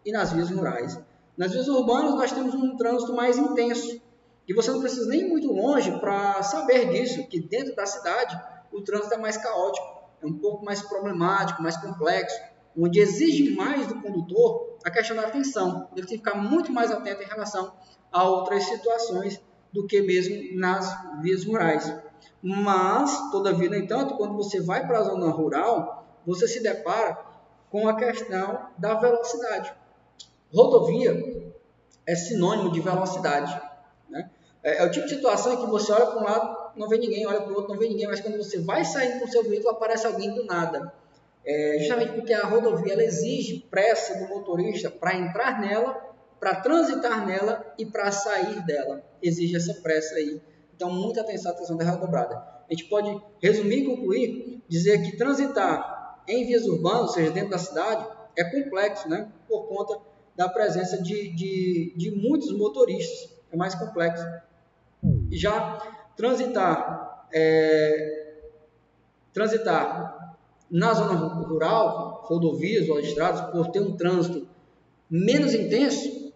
e nas vias rurais. Nas vias urbanas nós temos um trânsito mais intenso, e você não precisa nem ir muito longe para saber disso, que dentro da cidade o trânsito é mais caótico, é um pouco mais problemático, mais complexo, onde exige mais do condutor a questão da atenção. Ele tem que ficar muito mais atento em relação a outras situações do que mesmo nas vias rurais. Mas, todavia, no entanto, quando você vai para a zona rural, você se depara com a questão da velocidade. Rodovia é sinônimo de velocidade, né? É o tipo de situação em que você olha para um lado, não vê ninguém, olha para o outro, não vê ninguém, mas quando você vai saindo com o seu veículo, aparece alguém do nada. justamente porque a rodovia ela exige pressa do motorista para entrar nela, para transitar nela e para sair dela. Exige essa pressa aí. Então, muita atenção da redobrada. A gente pode resumir e concluir, dizer que transitar em vias urbanas, ou seja, dentro da cidade, é complexo, né? Por conta da presença de muitos motoristas. É mais complexo. Já transitar na zona rural, rodovias ou estradas, por ter um trânsito menos intenso,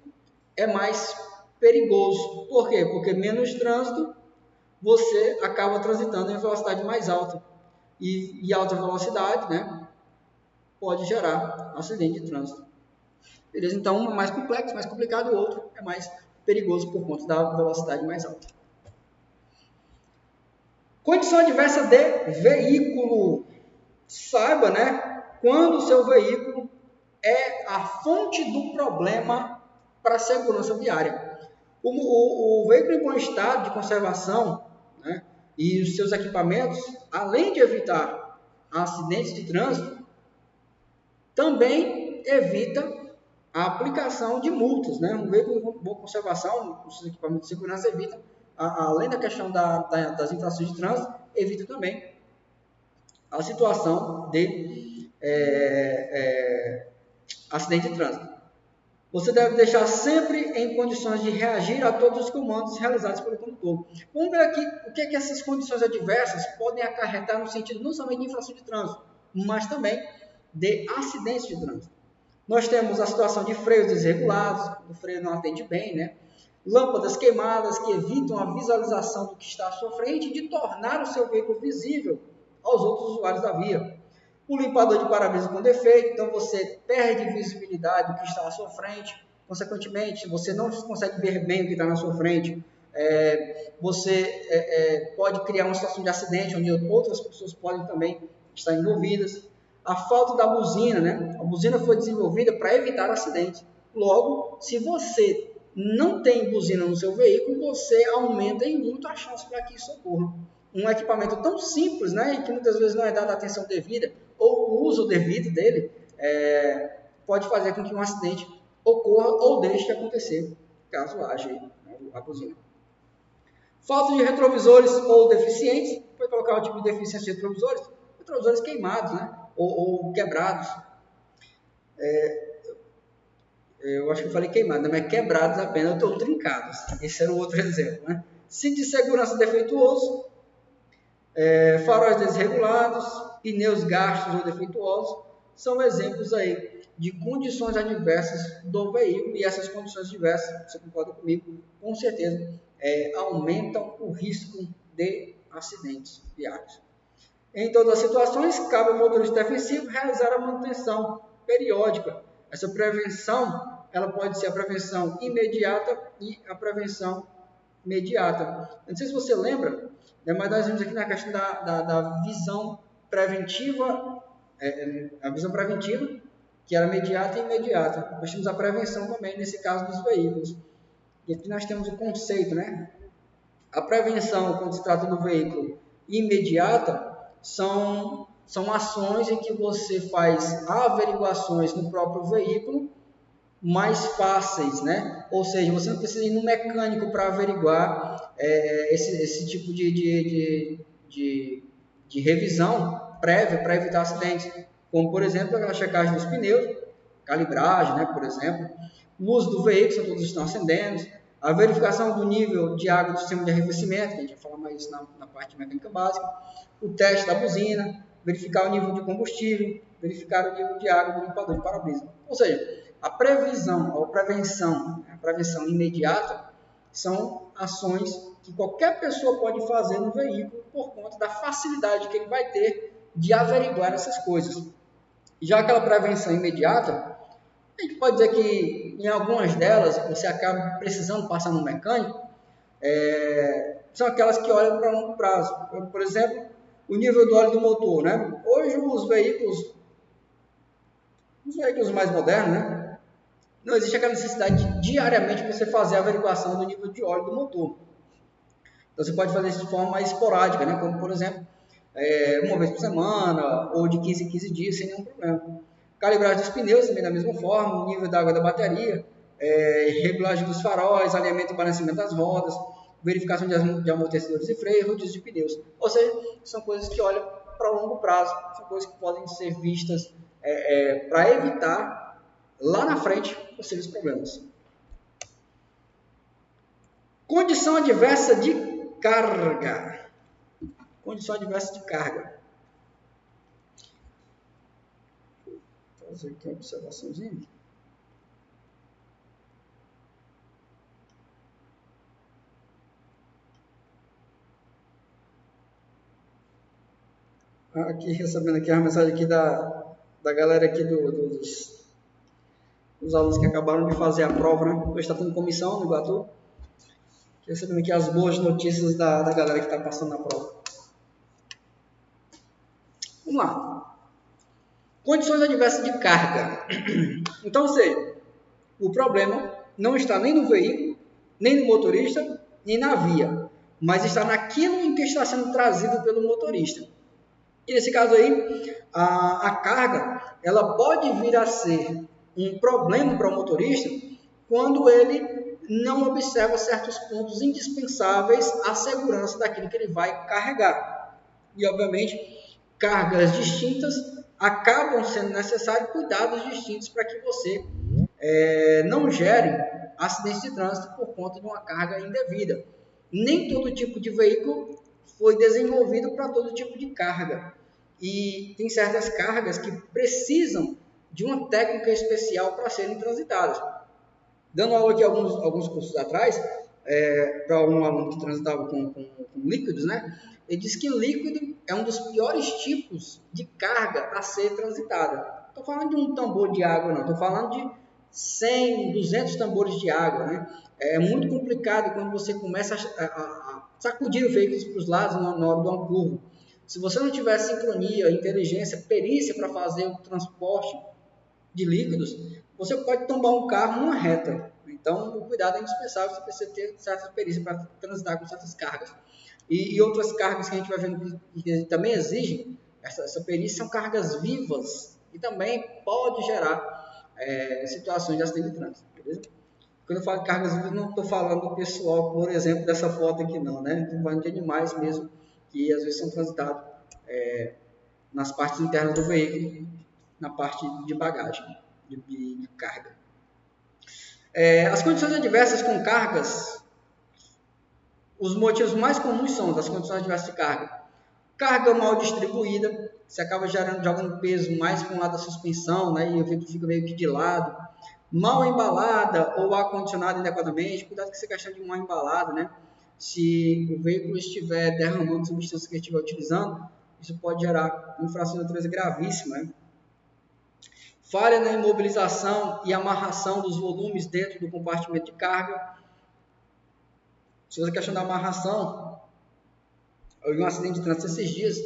é mais perigoso. Por quê? Porque menos trânsito, você acaba transitando em velocidade mais alta. E alta velocidade, né, pode gerar acidente de trânsito. Beleza? Então, um é mais complexo, mais complicado, o outro é mais perigoso por conta da velocidade mais alta. Condição adversa de veículo. Saiba, né, quando o seu veículo é a fonte do problema para a segurança viária. O veículo em bom estado de conservação, né, e os seus equipamentos, além de evitar acidentes de trânsito, também evita a aplicação de multas. Né? Um veículo em boa conservação, os seus equipamentos de segurança evita, além da questão das infrações de trânsito, evita também a situação de acidente de trânsito. Você deve deixar sempre em condições de reagir a todos os comandos realizados pelo condutor. Vamos ver aqui o que essas condições adversas podem acarretar no sentido não somente de infração de trânsito, mas também de acidentes de trânsito. Nós temos a situação de freios desregulados, o freio não atende bem, né? Lâmpadas queimadas que evitam a visualização do que está à sua frente e de tornar o seu veículo visível aos outros usuários da via. O limpador de para-brisa com defeito, então você perde visibilidade do que está à sua frente, consequentemente você não consegue ver bem o que está na sua frente, você pode criar uma situação de acidente onde outras pessoas podem também estar envolvidas. A falta da buzina, né? A buzina foi desenvolvida para evitar acidentes. Logo, se você não tem buzina no seu veículo, você aumenta em muito a chance para que isso ocorra. Um equipamento tão simples, né, e que muitas vezes não é dada atenção devida, ou o uso devido dele, pode fazer com que um acidente ocorra ou deixe de acontecer, caso haja a buzina. Falta de retrovisores ou deficientes, pode colocar o tipo de deficiência de retrovisores queimados, né, ou quebrados. Eu acho que eu falei queimados, mas quebrados apenas, ou trincados. Esse era o outro exemplo. Né? Cinto de segurança defeituoso, faróis desregulados, pneus gastos ou defeituosos, são exemplos aí de condições adversas do veículo, e essas condições adversas, você concorda comigo, com certeza, aumentam o risco de acidentes viários. Em todas as situações, cabe ao motorista defensivo realizar a manutenção periódica. Essa prevenção, ela pode ser a prevenção imediata e a prevenção imediata. Não sei se você lembra, mas nós vimos aqui na questão da visão preventiva, a visão preventiva, que era imediata e imediata. Nós temos a prevenção também, nesse caso dos veículos. E aqui nós temos o conceito, né? A prevenção, quando se trata do veículo imediata, são ações em que você faz averiguações no próprio veículo mais fáceis, né? Ou seja, você não precisa ir no mecânico para averiguar esse tipo de revisão prévia para evitar acidentes, como, por exemplo, a checagem dos pneus, calibragem, né, por exemplo, luz do veículo, se todos estão acendendo, a verificação do nível de água do sistema de arrefecimento, que a gente vai falar mais na parte de mecânica básica, o teste da buzina, verificar o nível de combustível, verificar o nível de água do limpador de para-brisa. Ou seja, a prevenção imediata são ações que qualquer pessoa pode fazer no veículo por conta da facilidade que ele vai ter de averiguar essas coisas. Já aquela prevenção imediata, a gente pode dizer que em algumas delas você acaba precisando passar no mecânico, são aquelas que olham para um prazo. Por exemplo, o nível do óleo do motor. Né? Hoje os veículos mais modernos, né? Não existe aquela necessidade de diariamente você fazer a averiguação do nível de óleo do motor. Então você pode fazer isso de forma mais esporádica, né? Como por exemplo, uma vez por semana ou de 15 em 15 dias sem nenhum problema. Calibragem dos pneus também da mesma forma, o nível da água da bateria, regulagem dos faróis, alinhamento e balanceamento das rodas, verificação de amortecedores e freio, rodízio de pneus. Ou seja, são coisas que olham para longo prazo, são coisas que podem ser vistas para evitar lá na frente possíveis problemas. Condição adversa de carga. Condição adversa de carga. Vou fazer aqui uma observaçãozinha. Aqui, recebendo aqui a mensagem aqui da galera aqui dos alunos que acabaram de fazer a prova, né? Hoje está tendo comissão no Iguatu. Recebendo aqui as boas notícias da galera que está passando na prova. Vamos lá. Condições adversas de carga. Então, ou seja, o problema não está nem no veículo, nem no motorista, nem na via, mas está naquilo em que está sendo trazido pelo motorista. E nesse caso aí, a carga, ela pode vir a ser um problema para o motorista quando ele não observa certos pontos indispensáveis à segurança daquilo que ele vai carregar. E, obviamente, cargas distintas acabam sendo necessários cuidados distintos para que você não gere acidentes de trânsito por conta de uma carga indevida. Nem todo tipo de veículo foi desenvolvido para todo tipo de carga. E tem certas cargas que precisam de uma técnica especial para serem transitadas. Dando aula aqui alguns cursos atrás, para um aluno que transitava com líquidos, né? Ele disse que líquido é um dos piores tipos de carga a ser transitada. Estou falando de um tambor de água, não. Estou falando de 100, 200 tambores de água, né? É muito complicado quando você começa a sacudir o veículo para os lados na hora de uma curva. Se você não tiver sincronia, inteligência, perícia para fazer o transporte de líquidos, você pode tombar um carro numa reta. Então, o cuidado é indispensável, você precisa ter certa perícia para transitar com certas cargas. E outras cargas que a gente vai vendo que também exigem essa perícia são cargas vivas e também pode gerar situações de acidente de trânsito, beleza? Quando eu falo de cargas vivas, não estou falando do pessoal, por exemplo, dessa foto aqui não, né? Estou falando de animais mesmo, que às vezes são transitados nas partes internas do veículo, na parte de bagagem, de carga. As condições adversas com cargas, os motivos mais comuns são das condições adversas de carga. Carga mal distribuída, você acaba jogando peso mais para um lado da suspensão, né, e o veículo fica meio que de lado. Mal embalada ou ar-condicionado inadequadamente, cuidado com essa questão de mal embalada, né? Se o veículo estiver derramando substância que ele estiver utilizando, isso pode gerar infração de natureza gravíssima, né? Falha na imobilização e amarração dos volumes dentro do compartimento de carga. Se você questão da amarração, eu vi um acidente de trânsito esses dias,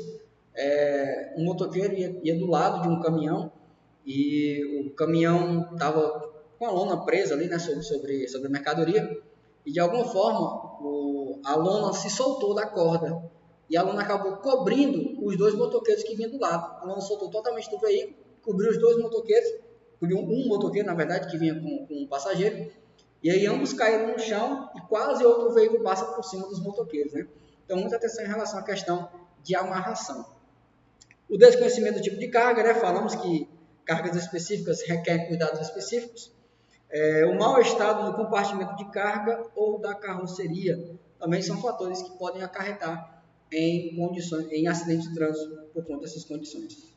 um motoqueiro ia do lado de um caminhão e o caminhão estava com a lona presa ali, né, sobre a mercadoria, e de alguma forma a lona se soltou da corda e a lona acabou cobrindo os dois motoqueiros que vinham do lado. A lona soltou totalmente do veículo, cobriu os dois motoqueiros, cobriu um motoqueiro, na verdade, que vinha com um passageiro, e aí ambos caíram no chão e quase outro veículo passa por cima dos motoqueiros, né? Então, muita atenção em relação à questão de amarração. O desconhecimento do tipo de carga, né? Falamos que cargas específicas requerem cuidados específicos. O mau estado do compartimento de carga ou da carroceria também são fatores que podem acarretar em acidentes de trânsito por conta dessas condições.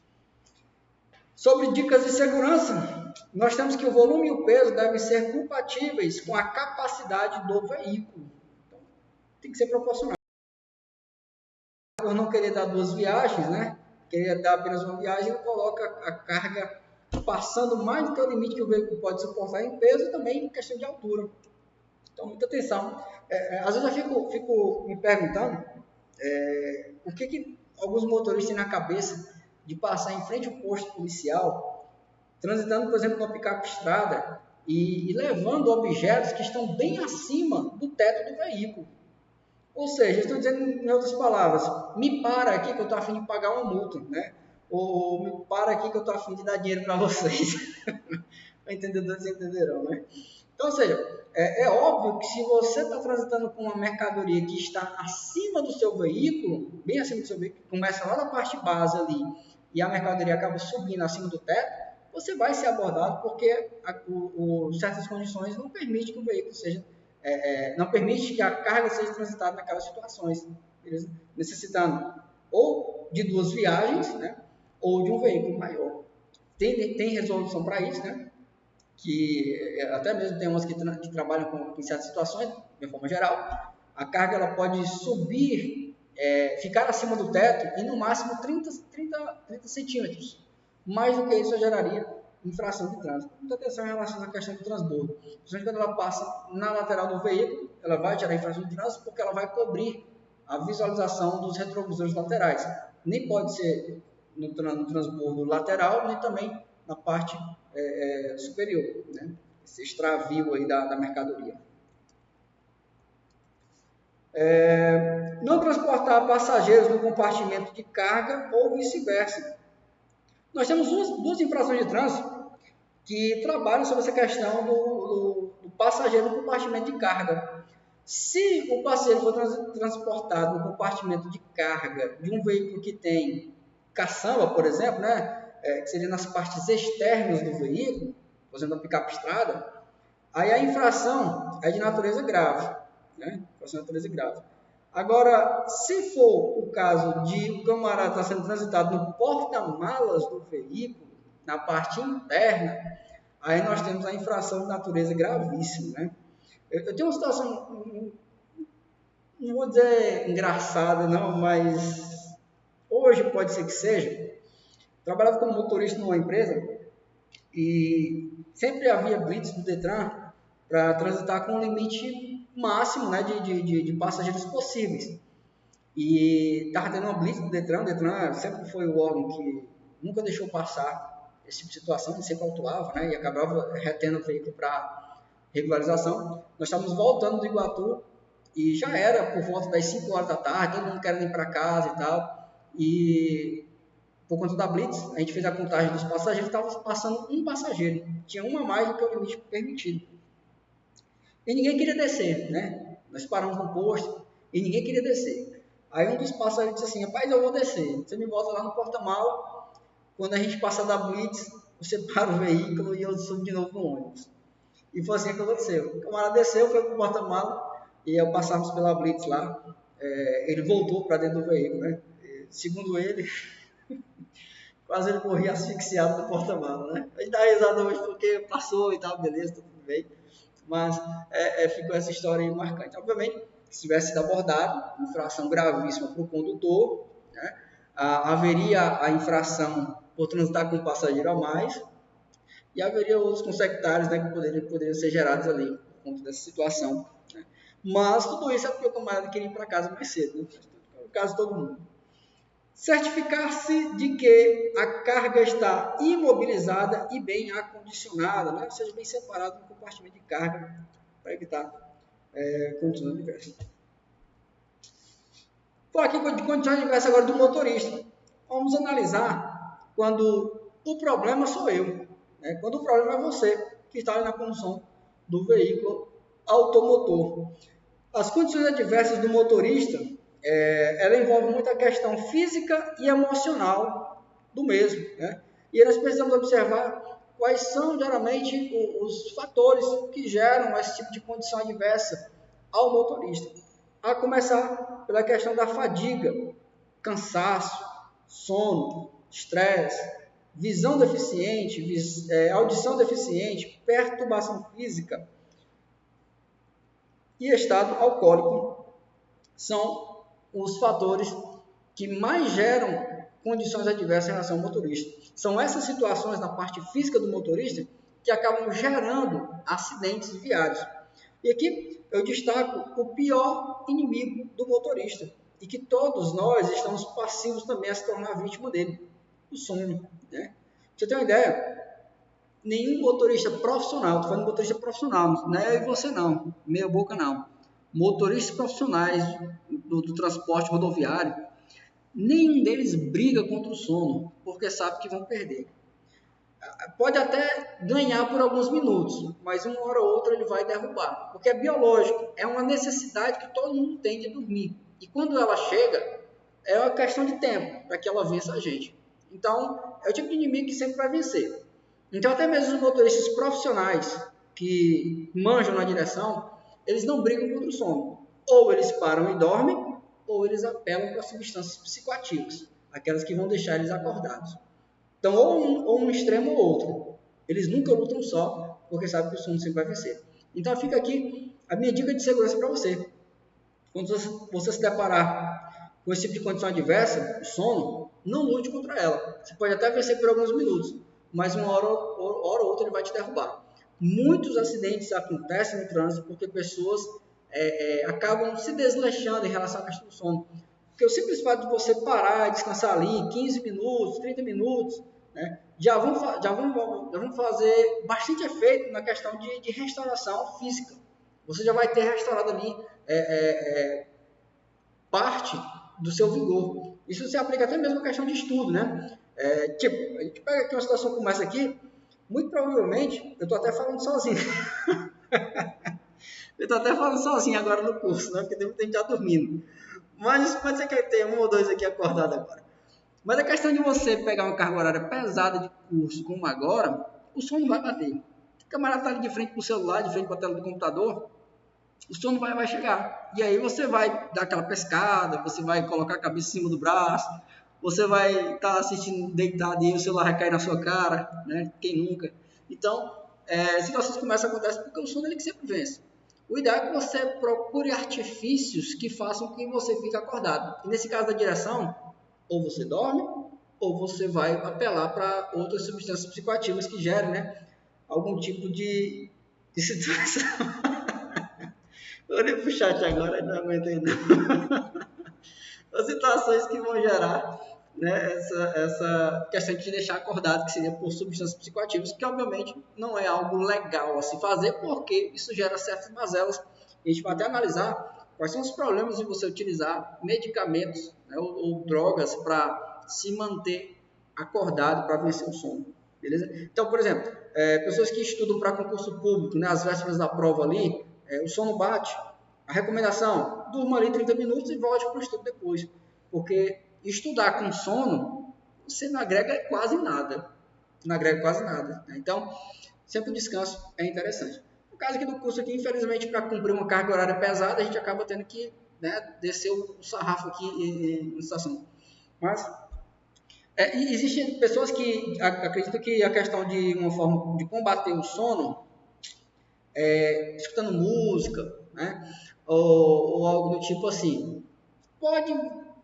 Sobre dicas de segurança, nós temos que o volume e o peso devem ser compatíveis com a capacidade do veículo. Então, tem que ser proporcional. Por não querer dar duas viagens, né? Querer dar apenas uma viagem, ele coloca a carga passando mais do que o limite que o veículo pode suportar em peso e também em questão de altura. Então, muita atenção. Às vezes eu fico me perguntando o que alguns motoristas têm na cabeça de passar em frente ao posto policial, transitando, por exemplo, numa picape estrada e levando objetos que estão bem acima do teto do veículo. Ou seja, estou dizendo em outras palavras, me para aqui que eu estou a fim de pagar uma multa, né? Ou me para aqui que eu estou a fim de dar dinheiro para vocês. Entendedores entenderão, né? Então, ou seja, é óbvio que se você está transitando com uma mercadoria que está acima do seu veículo, bem acima do seu veículo, começa lá na parte base ali, e a mercadoria acaba subindo acima do teto, você vai ser abordado porque certas condições não permitem que o veículo seja, não permite que a carga seja transitada naquelas situações, beleza? Necessitando ou de duas viagens, né, ou de um veículo maior. Tem resolução para isso, né? Que até mesmo tem umas que trabalham em certas situações, de forma geral, a carga ela pode subir, ficar acima do teto e no máximo 30 centímetros. Mais do que isso, geraria infração de trânsito. Muita atenção em relação à questão do transbordo. Principalmente quando ela passa na lateral do veículo, ela vai gerar infração de trânsito porque ela vai cobrir a visualização dos retrovisores laterais. Nem pode ser no transbordo lateral, nem também na parte superior, né? Esse extravio aí da mercadoria. Não transportar passageiros no compartimento de carga ou vice-versa. Nós temos duas infrações de trânsito que trabalham sobre essa questão do passageiro no compartimento de carga. Se o passageiro for transportado no compartimento de carga de um veículo que tem caçamba, por exemplo, né, que seria nas partes externas do veículo, por exemplo, a picape estrada, aí a infração é de natureza grave, né? Infração de natureza grave. Agora, se for o caso de o camarada estar sendo transitado no porta-malas do veículo, na parte interna, aí nós temos a infração de natureza gravíssima, né? Eu tenho uma situação, não vou dizer engraçada, não, mas hoje pode ser que seja. Trabalhava como motorista numa empresa e sempre havia blitz do Detran para transitar com um limite máximo, né, de passageiros possíveis. E estava tendo uma blitz do Detran. O Detran sempre foi o órgão que nunca deixou passar esse tipo de situação, ele sempre autuava, né, e acabava retendo o veículo para regularização. Nós estávamos voltando do Iguatu e já era por volta das 5 horas da tarde, todo mundo querendo ir para casa e tal. E por conta da blitz, a gente fez a contagem dos passageiros, estava passando um passageiro, tinha uma a mais do que o limite permitido. E ninguém queria descer, né? Nós paramos no posto e ninguém queria descer. Aí um dos passageiros disse assim: rapaz, eu vou descer, você me bota lá no porta-mala, quando a gente passar da blitz, você para o veículo e eu subo de novo no ônibus. E foi assim que aconteceu. O camarada desceu, foi para o porta-mala e ao passarmos pela blitz lá, ele voltou para dentro do veículo, né? Segundo ele, quase ele morria asfixiado no porta-mala, né? A gente dá risada hoje porque passou e tal, beleza, tudo bem. Mas ficou essa história aí marcante. Obviamente, se tivesse sido abordado, infração gravíssima para o condutor, né? Haveria a infração por transitar com um passageiro a mais, e haveria outros consectários, né, que poderiam ser gerados ali por conta dessa situação. Né? Mas tudo isso é porque o camarada queria ir para casa mais cedo, né? No caso de todo mundo. Certificar-se de que a carga está imobilizada e bem acondicionada, né? Ou seja, bem separado no compartimento de carga para evitar condições adversas. Vou aqui de condições adversas agora do motorista. Vamos analisar quando o problema sou eu, né? Quando o problema é você que está ali na condução do veículo automotor. As condições adversas do motorista ela envolve muita questão física e emocional do mesmo, né? E nós precisamos observar quais são geralmente os fatores que geram esse tipo de condição adversa ao motorista. A começar pela questão da fadiga, cansaço, sono, estresse, visão deficiente, audição deficiente, perturbação física e estado alcoólico são os fatores que mais geram condições adversas em relação ao motorista. São essas situações na parte física do motorista que acabam gerando acidentes viários. E aqui eu destaco o pior inimigo do motorista, e que todos nós estamos passivos também a se tornar vítima dele, o sono. Né? Pra você ter uma ideia, nenhum motorista profissional, estou falando de motorista profissional, não é eu e você não, meia boca não. motoristas profissionais do transporte rodoviário, nenhum deles briga contra o sono, porque sabe que vão perder. Pode até ganhar por alguns minutos, mas uma hora ou outra ele vai derrubar, porque é biológico, é uma necessidade que todo mundo tem de dormir. E quando ela chega, é uma questão de tempo para que ela vença a gente. Então, é o tipo de inimigo que sempre vai vencer. Então, até mesmo os motoristas profissionais que manjam na direção, eles não brigam contra o sono. Ou eles param e dormem, ou eles apelam para substâncias psicoativas, aquelas que vão deixar eles acordados. Então, ou um extremo ou outro. Eles nunca lutam só, porque sabem que o sono sempre vai vencer. Então, fica aqui a minha dica de segurança para você. Quando você se deparar com esse tipo de condição adversa, o sono, não lute contra ela. Você pode até vencer por alguns minutos, mas uma hora ou outra ele vai te derrubar. Muitos acidentes acontecem no trânsito porque pessoas acabam se desleixando em relação à questão do sono. Porque o simples fato de você parar e descansar ali 15 minutos, 30 minutos, né, já vão fazer bastante efeito na questão de restauração física. Você já vai ter restaurado ali parte do seu vigor. Isso se aplica até mesmo à questão de estudo, né? Tipo, a gente pega aqui uma situação como essa aqui, muito provavelmente, eu estou até falando sozinho. Eu estou até falando sozinho agora no curso, né? Porque tem muita gente já dormindo. Mas pode ser que tenha um ou dois aqui acordado agora. Mas a questão de você pegar uma carga horária pesada de curso, como agora, o sono vai bater. O camarada está ali de frente para o celular, de frente para a tela do computador, o sono vai chegar. E aí você vai dar aquela pescada, você vai colocar a cabeça em cima do braço, você vai estar assistindo deitado e o celular vai cair na sua cara, né? Quem nunca? Então, situações como essa acontecem porque o sono ele que sempre vence. O ideal é que você procure artifícios que façam com que você fique acordado. E nesse caso da direção, ou você dorme, ou você vai apelar para outras substâncias psicoativas que gerem, né, algum tipo de situação. Eu olhei pro chat agora, não aguentei não. As situações que vão gerar, né, essa questão de te deixar acordado, que seria por substâncias psicoativas, que obviamente não é algo legal a se fazer, porque isso gera certas mazelas. A gente vai até analisar quais são os problemas de você utilizar medicamentos, né, ou drogas para se manter acordado, para vencer o sono. Beleza? Então, por exemplo, pessoas que estudam para concurso público, né, às vésperas da prova ali, o sono bate. A recomendação, durma ali 30 minutos e volte para o estudo depois. Porque estudar com sono, você não agrega quase nada. Não agrega quase nada. Né? Então, sempre o descanso é interessante. No caso aqui do curso, aqui, infelizmente, para cumprir uma carga horária pesada, a gente acaba tendo que, né, descer o sarrafo aqui na estação. Mas existem pessoas que acreditam que a questão de uma forma de combater o sono escutando música, né? Ou algo do tipo assim. Pode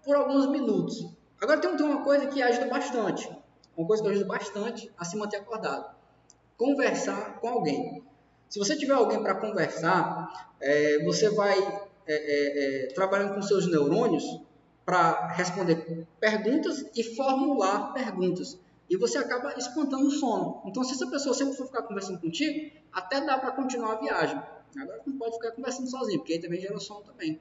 por alguns minutos. Agora tem uma coisa que ajuda bastante. Uma coisa que ajuda bastante a se manter acordado. Conversar com alguém. Se você tiver alguém para conversar, você vai trabalhando com seus neurônios para responder perguntas e formular perguntas. E você acaba espantando o sono. Então, se essa pessoa sempre for ficar conversando contigo, até dá para continuar a viagem. Agora não pode ficar conversando sozinho, porque aí também gera sono também.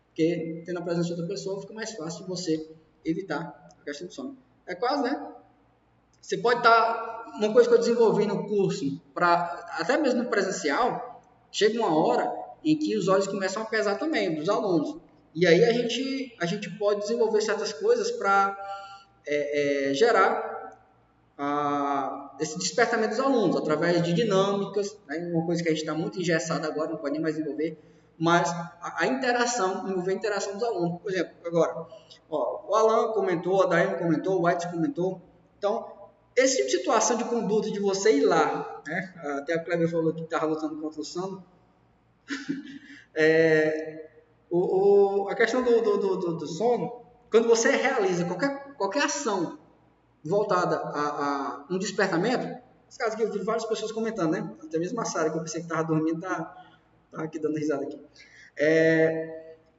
Porque tendo a presença de outra pessoa, fica mais fácil de você evitar a questão do sono. É quase, né? Você pode estar... Uma coisa que eu desenvolvi no curso, até mesmo no presencial, chega uma hora em que os olhos começam a pesar também, dos alunos. E aí a gente pode desenvolver certas coisas para gerar esse despertamento dos alunos, através de dinâmicas, né? Uma coisa que a gente está muito engessado agora, não pode nem mais desenvolver, mas a interação, envolver a interação dos alunos. Por exemplo, agora, o Alan comentou, a Daiane comentou, o White comentou. Então, esse tipo de situação de conduta de você ir lá, né? Até a Kleber falou que estava lutando contra o sono, a questão do sono, quando você realiza qualquer ação voltada a um despertamento, nesse caso aqui eu vi várias pessoas comentando, né? Até mesmo a Sara, que eu pensei que estava dormindo, tá aqui dando risada aqui.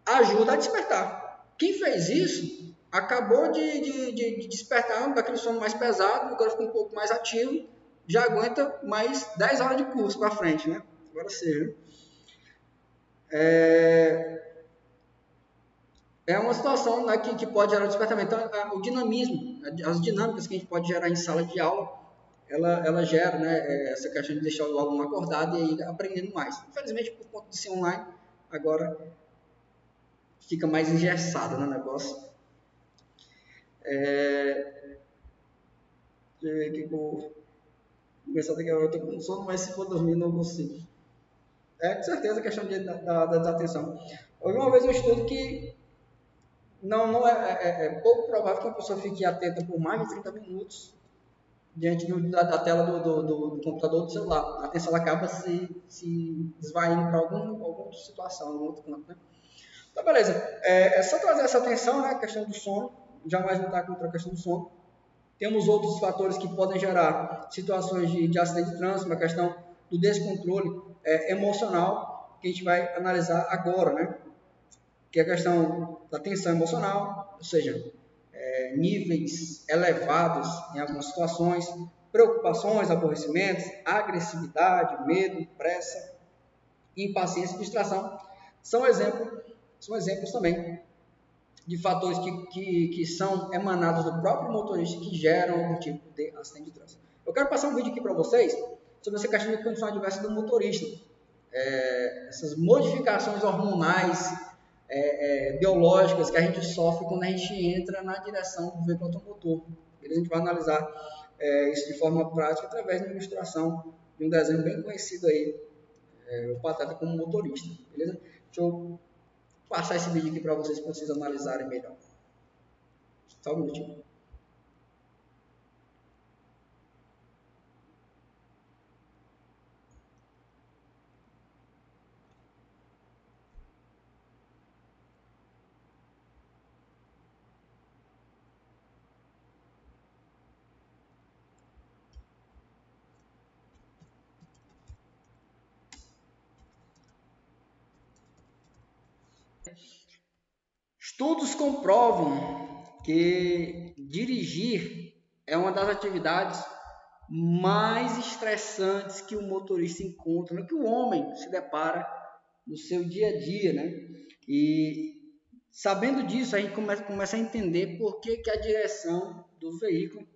Ajuda a despertar. Quem fez isso acabou de despertar daquele sono mais pesado, agora fica um pouco mais ativo, já aguenta mais 10 horas de curso para frente, né? Agora seja. é, é uma situação, né, que pode gerar despertamento. Então, o dinamismo, as dinâmicas que a gente pode gerar em sala de aula, ela gera, né, essa questão de deixar o aluno acordado e aí aprendendo mais. Infelizmente, por conta de ser online, agora fica mais engessado no negócio. Que vou começar daqui a pouco, eu estou com sono, mas se for dormir não consigo. Com certeza a questão da desatenção. Houve uma vez um estudo que não é pouco provável que uma pessoa fique atenta por mais de 30 minutos diante da tela do computador ou do celular. A atenção acaba se esvaindo para alguma situação, algum outro campo. Né? Então, beleza. É só trazer essa atenção, né, a questão do sono, jamais lutar contra a questão do sono. Temos outros fatores que podem gerar situações de acidente de trânsito, a questão do descontrole emocional, que a gente vai analisar agora, né? Que é a questão da tensão emocional, ou seja, níveis elevados em algumas situações, preocupações, aborrecimentos, agressividade, medo, pressa, impaciência e distração, são exemplos também de fatores que são emanados do próprio motorista que geram algum tipo de acidente de trânsito. Eu quero passar um vídeo aqui para vocês sobre essa questão de condição adversa do motorista. Essas modificações hormonais, biológicas que a gente sofre quando a gente entra na direção do veículo automotor. A gente vai analisar isso de forma prática através de uma ilustração de um desenho bem conhecido aí, o Pateta como motorista. Beleza? Deixa eu passar esse vídeo aqui para vocês analisarem melhor. Só um minutinho. Estudos comprovam que dirigir é uma das atividades mais estressantes que o motorista encontra, né? Que o homem se depara no seu dia a dia, né? E sabendo disso, a gente começa a entender por que a direção do veículo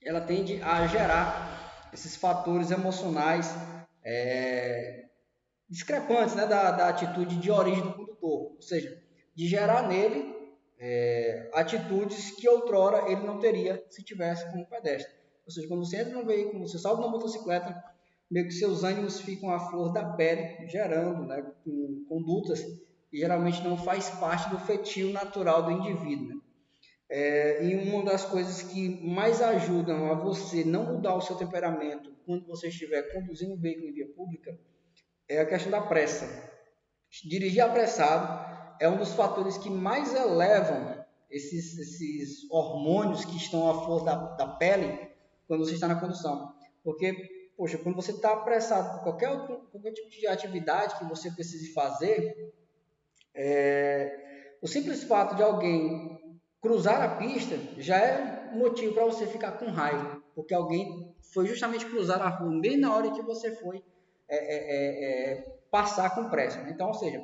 ela tende a gerar esses fatores emocionais discrepantes, né, da atitude de origem do condutor, ou seja, de gerar nele atitudes que outrora ele não teria se tivesse como pedestre. Ou seja, quando você entra no veículo, você sobe na motocicleta, meio que seus ânimos ficam à flor da pele, gerando, né, condutas que geralmente não faz parte do feitio natural do indivíduo. Né? E uma das coisas que mais ajudam a você não mudar o seu temperamento quando você estiver conduzindo um veículo em via pública é a questão da pressa. Dirigir apressado é um dos fatores que mais elevam esses hormônios que estão à flor da pele quando você está na condução. Porque, poxa, quando você está apressado por qualquer tipo de atividade que você precise fazer, o simples fato de alguém cruzar a pista já é motivo para você ficar com raiva, porque alguém foi justamente cruzar a rua bem na hora que você foi passar com pressa. Então, ou seja,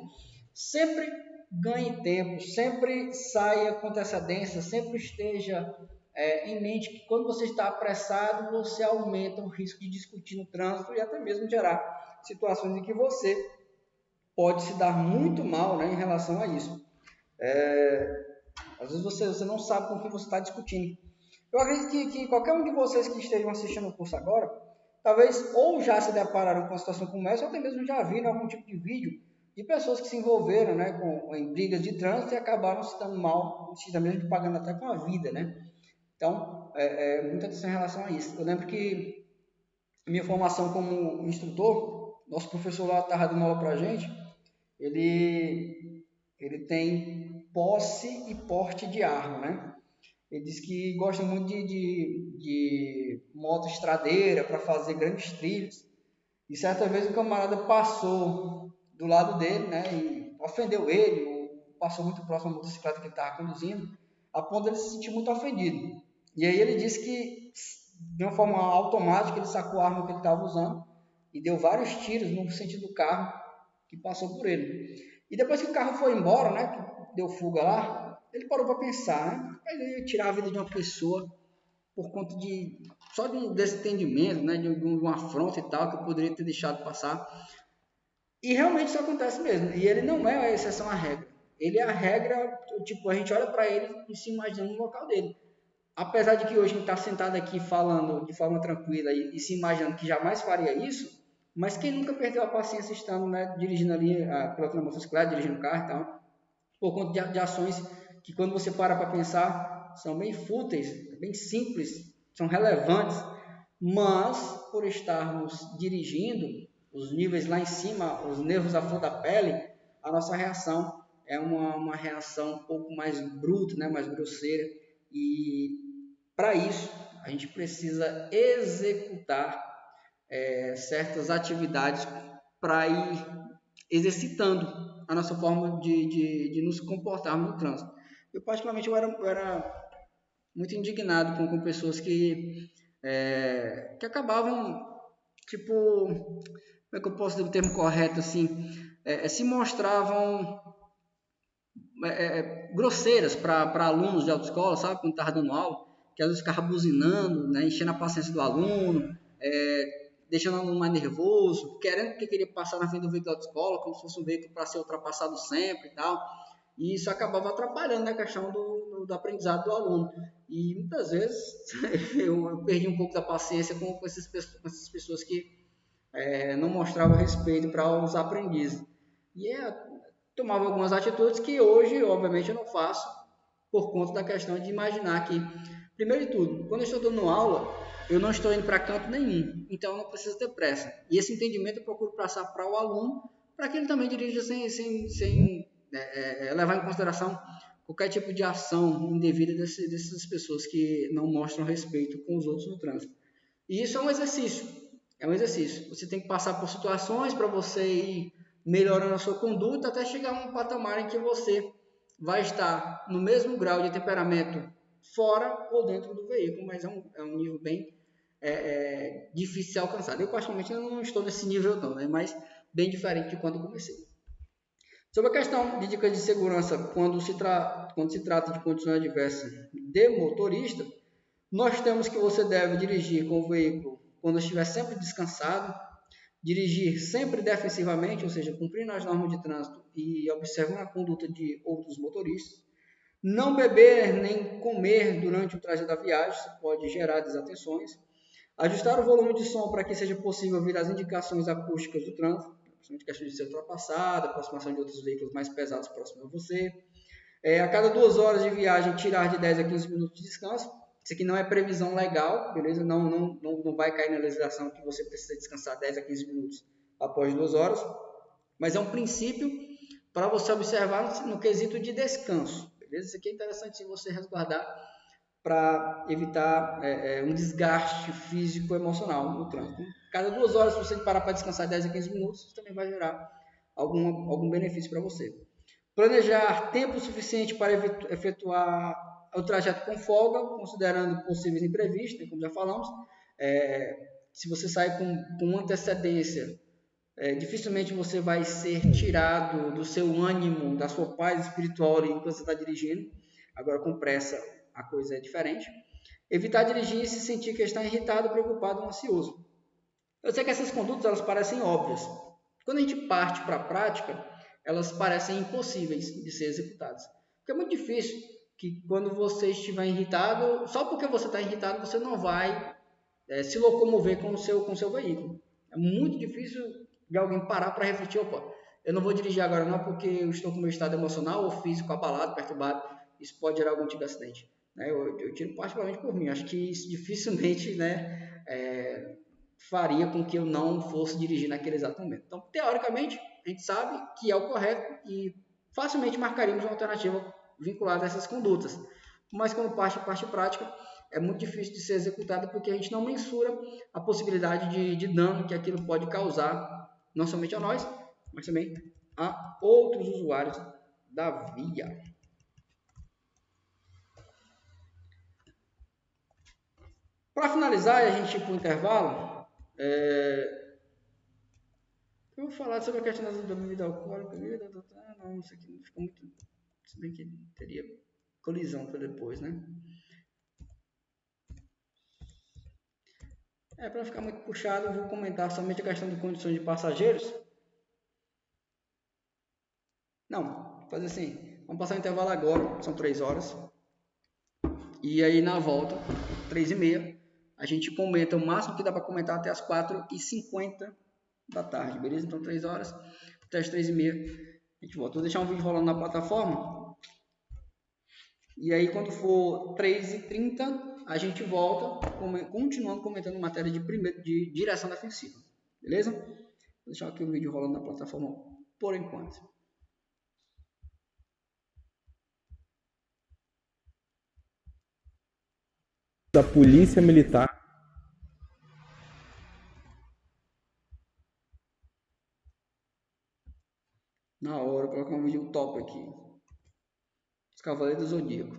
sempre ganhe tempo, sempre saia com antecedência, sempre esteja em mente que quando você está apressado, você aumenta o risco de discutir no trânsito e até mesmo gerar situações em que você pode se dar muito mal, né, em relação a isso. Às vezes você não sabe com quem você está discutindo. Eu acredito que qualquer um de vocês que estejam assistindo o curso agora, talvez ou já se depararam com uma situação como essa, ou até mesmo já viram algum tipo de vídeo de pessoas que se envolveram, né, em brigas de trânsito e acabaram se dando mal, se mesmo pagando até com a vida, né? Então, muita atenção em relação a isso. Eu lembro que minha formação como instrutor, nosso professor lá estava dando aula para a gente, ele tem posse e porte de arma, né? Ele diz que gosta muito de moto estradeira para fazer grandes trilhos. E certa vez um camarada passou do lado dele, né, e ofendeu ele, ou passou muito próximo da motocicleta que ele estava conduzindo, a ponto de ele se sentir muito ofendido. E aí ele disse que, de uma forma automática, ele sacou a arma que ele estava usando e deu vários tiros no sentido do carro, que passou por ele. E depois que o carro foi embora, né, que deu fuga lá, ele parou para pensar, né, ele ia tirar a vida de uma pessoa por conta de só de um desentendimento, né, de uma afronta e tal, que eu poderia ter deixado passar. E realmente isso acontece mesmo. E ele não é a exceção à regra. Ele é a regra, tipo, a gente olha para ele e se imagina no local dele. Apesar de que hoje a gente está sentado aqui falando de forma tranquila e se imaginando que jamais faria isso, mas quem nunca perdeu a paciência estando, né, dirigindo ali pela motocicleta, dirigindo carro e tal, por conta de ações que quando você para pensar são bem fúteis, bem simples, são relevantes, mas por estarmos dirigindo, os níveis lá em cima, os nervos à flor da pele, a nossa reação é uma reação um pouco mais bruta, né, mais grosseira, e para isso a gente precisa executar certas atividades para ir exercitando a nossa forma de nos comportarmos no trânsito. Eu, particularmente, eu era muito indignado com pessoas que acabavam, tipo, como é que eu posso dizer o termo correto, assim, se mostravam grosseiras para alunos de autoescola, sabe, quando estava dando aula, que às vezes ficava buzinando, né, enchendo a paciência do aluno, deixando o aluno mais nervoso, querendo que queria passar na frente do veículo da autoescola, como se fosse um veículo para ser ultrapassado sempre e tal. E isso acabava atrapalhando a questão do aprendizado do aluno. E muitas vezes eu perdi um pouco da paciência com essas pessoas que não mostravam respeito para os aprendizes. E tomava algumas atitudes que hoje, obviamente, eu não faço por conta da questão de imaginar que, primeiro de tudo, quando eu estou dando aula, eu não estou indo para canto nenhum, então eu não preciso ter pressa. E esse entendimento eu procuro passar para o aluno, para que ele também dirija sem levar em consideração qualquer tipo de ação indevida dessas pessoas que não mostram respeito com os outros no trânsito. E isso é um exercício. É um exercício. Você tem que passar por situações para você ir melhorando a sua conduta até chegar a um patamar em que você vai estar no mesmo grau de temperamento fora ou dentro do veículo, mas é um nível bem difícil de alcançar. Eu, particularmente, não estou nesse nível não, né? Mas bem diferente de quando comecei. Sobre a questão de dicas de segurança, quando se trata de condições adversas de motorista, nós temos que você deve dirigir com o veículo quando estiver sempre descansado, dirigir sempre defensivamente, ou seja, cumprindo as normas de trânsito e observando a conduta de outros motoristas, não beber nem comer durante o trajeto da viagem, isso pode gerar desatenções, ajustar o volume de som para que seja possível ouvir as indicações acústicas do trânsito, principalmente questão de ser ultrapassada, aproximação de outros veículos mais pesados próximos a você, a cada 2 horas de viagem tirar de 10 a 15 minutos de descanso. Isso aqui não é previsão legal, beleza? Não vai cair na legislação que você precisa descansar 10 a 15 minutos após 2 horas, mas é um princípio para você observar no quesito de descanso, beleza? Isso aqui é interessante se você resguardar para evitar um desgaste físico e emocional no trânsito. Cada 2 horas, se você parar para descansar 10 a 15 minutos, isso também vai gerar algum benefício para você. Planejar tempo suficiente para efetuar o trajeto com folga, considerando possíveis imprevistos, como já falamos. Se você sai com antecedência, dificilmente você vai ser tirado do seu ânimo, da sua paz espiritual enquanto você está dirigindo. Agora, com pressa, a coisa é diferente. Evitar dirigir e se sentir que está irritado, preocupado ou ansioso. Eu sei que essas condutas elas parecem óbvias. Quando a gente parte para a prática, elas parecem impossíveis de ser executadas. Porque é muito difícil que quando você estiver irritado, só porque você está irritado, você não vai se locomover com o seu veículo. É muito difícil de alguém parar para refletir, opa, eu não vou dirigir agora não porque eu estou com meu estado emocional ou físico abalado, perturbado, isso pode gerar algum tipo de acidente. Eu tiro particularmente por mim, acho que isso dificilmente faria com que eu não fosse dirigir naquele exato momento. Então, teoricamente, a gente sabe que é o correto e facilmente marcaríamos uma alternativa vinculada a essas condutas. Mas como parte prática, é muito difícil de ser executada porque a gente não mensura a possibilidade de dano que aquilo pode causar, não somente a nós, mas também a outros usuários da via. Para finalizar e a gente ir para o intervalo, Eu vou falar sobre a questão da bebida alcoólica. Não, isso aqui não ficou muito. Se bem que teria colisão para depois, né? Para ficar muito puxado, eu vou comentar somente a questão de condições de passageiros. Não, vou fazer assim. Vamos passar o intervalo agora, são 3 horas. E aí na volta, 3h30, a gente comenta o máximo que dá para comentar até as 4h50 da tarde, beleza? Então 3 horas até as 3h30 a gente volta. Vou deixar um vídeo rolando na plataforma. E aí quando for 3h30 a gente volta, continuando comentando matéria de direção defensiva, beleza? Vou deixar aqui o vídeo rolando na plataforma por enquanto. Da Polícia Militar. Na hora, vou colocar um vídeo top aqui. Os Cavaleiros do Zodíaco.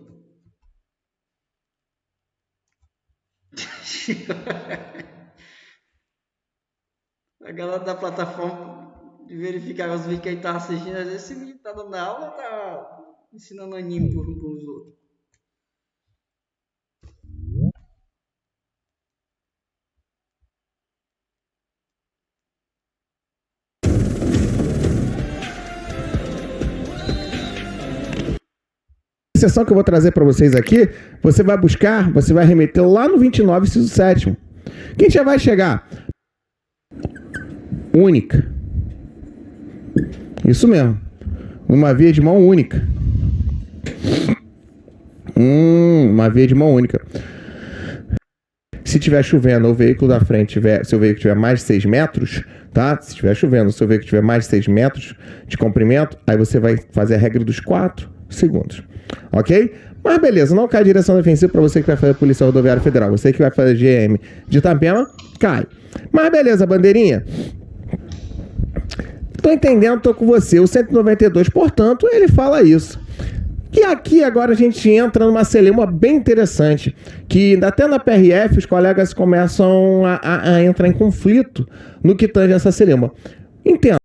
A galera da plataforma de verificar os vídeos que ele tá assistindo. Às vezes esse vídeo tá dando aula ou tá ensinando anime por uns pros outros. A sessão que eu vou trazer para vocês aqui, você vai buscar, você vai remeter lá no 29, inciso 7º. Quem já vai chegar? Única. Isso mesmo. Uma via de mão única. Uma via de mão única. Se estiver chovendo, o veículo da frente seu veículo tiver mais de 6 metros, tá? Se estiver chovendo, o seu veículo tiver mais de 6 metros de comprimento, aí você vai fazer a regra dos 4 segundos. Ok? Mas beleza, não cai direção defensiva para você que vai fazer Polícia Rodoviária Federal. Você que vai fazer GM de Itapema, cai. Mas beleza, bandeirinha. Tô entendendo, tô com você. O 192, portanto, ele fala isso. E aqui agora a gente entra numa celeuma bem interessante, que até na PRF os colegas começam a entrar em conflito no que tange essa celeuma. Entenda.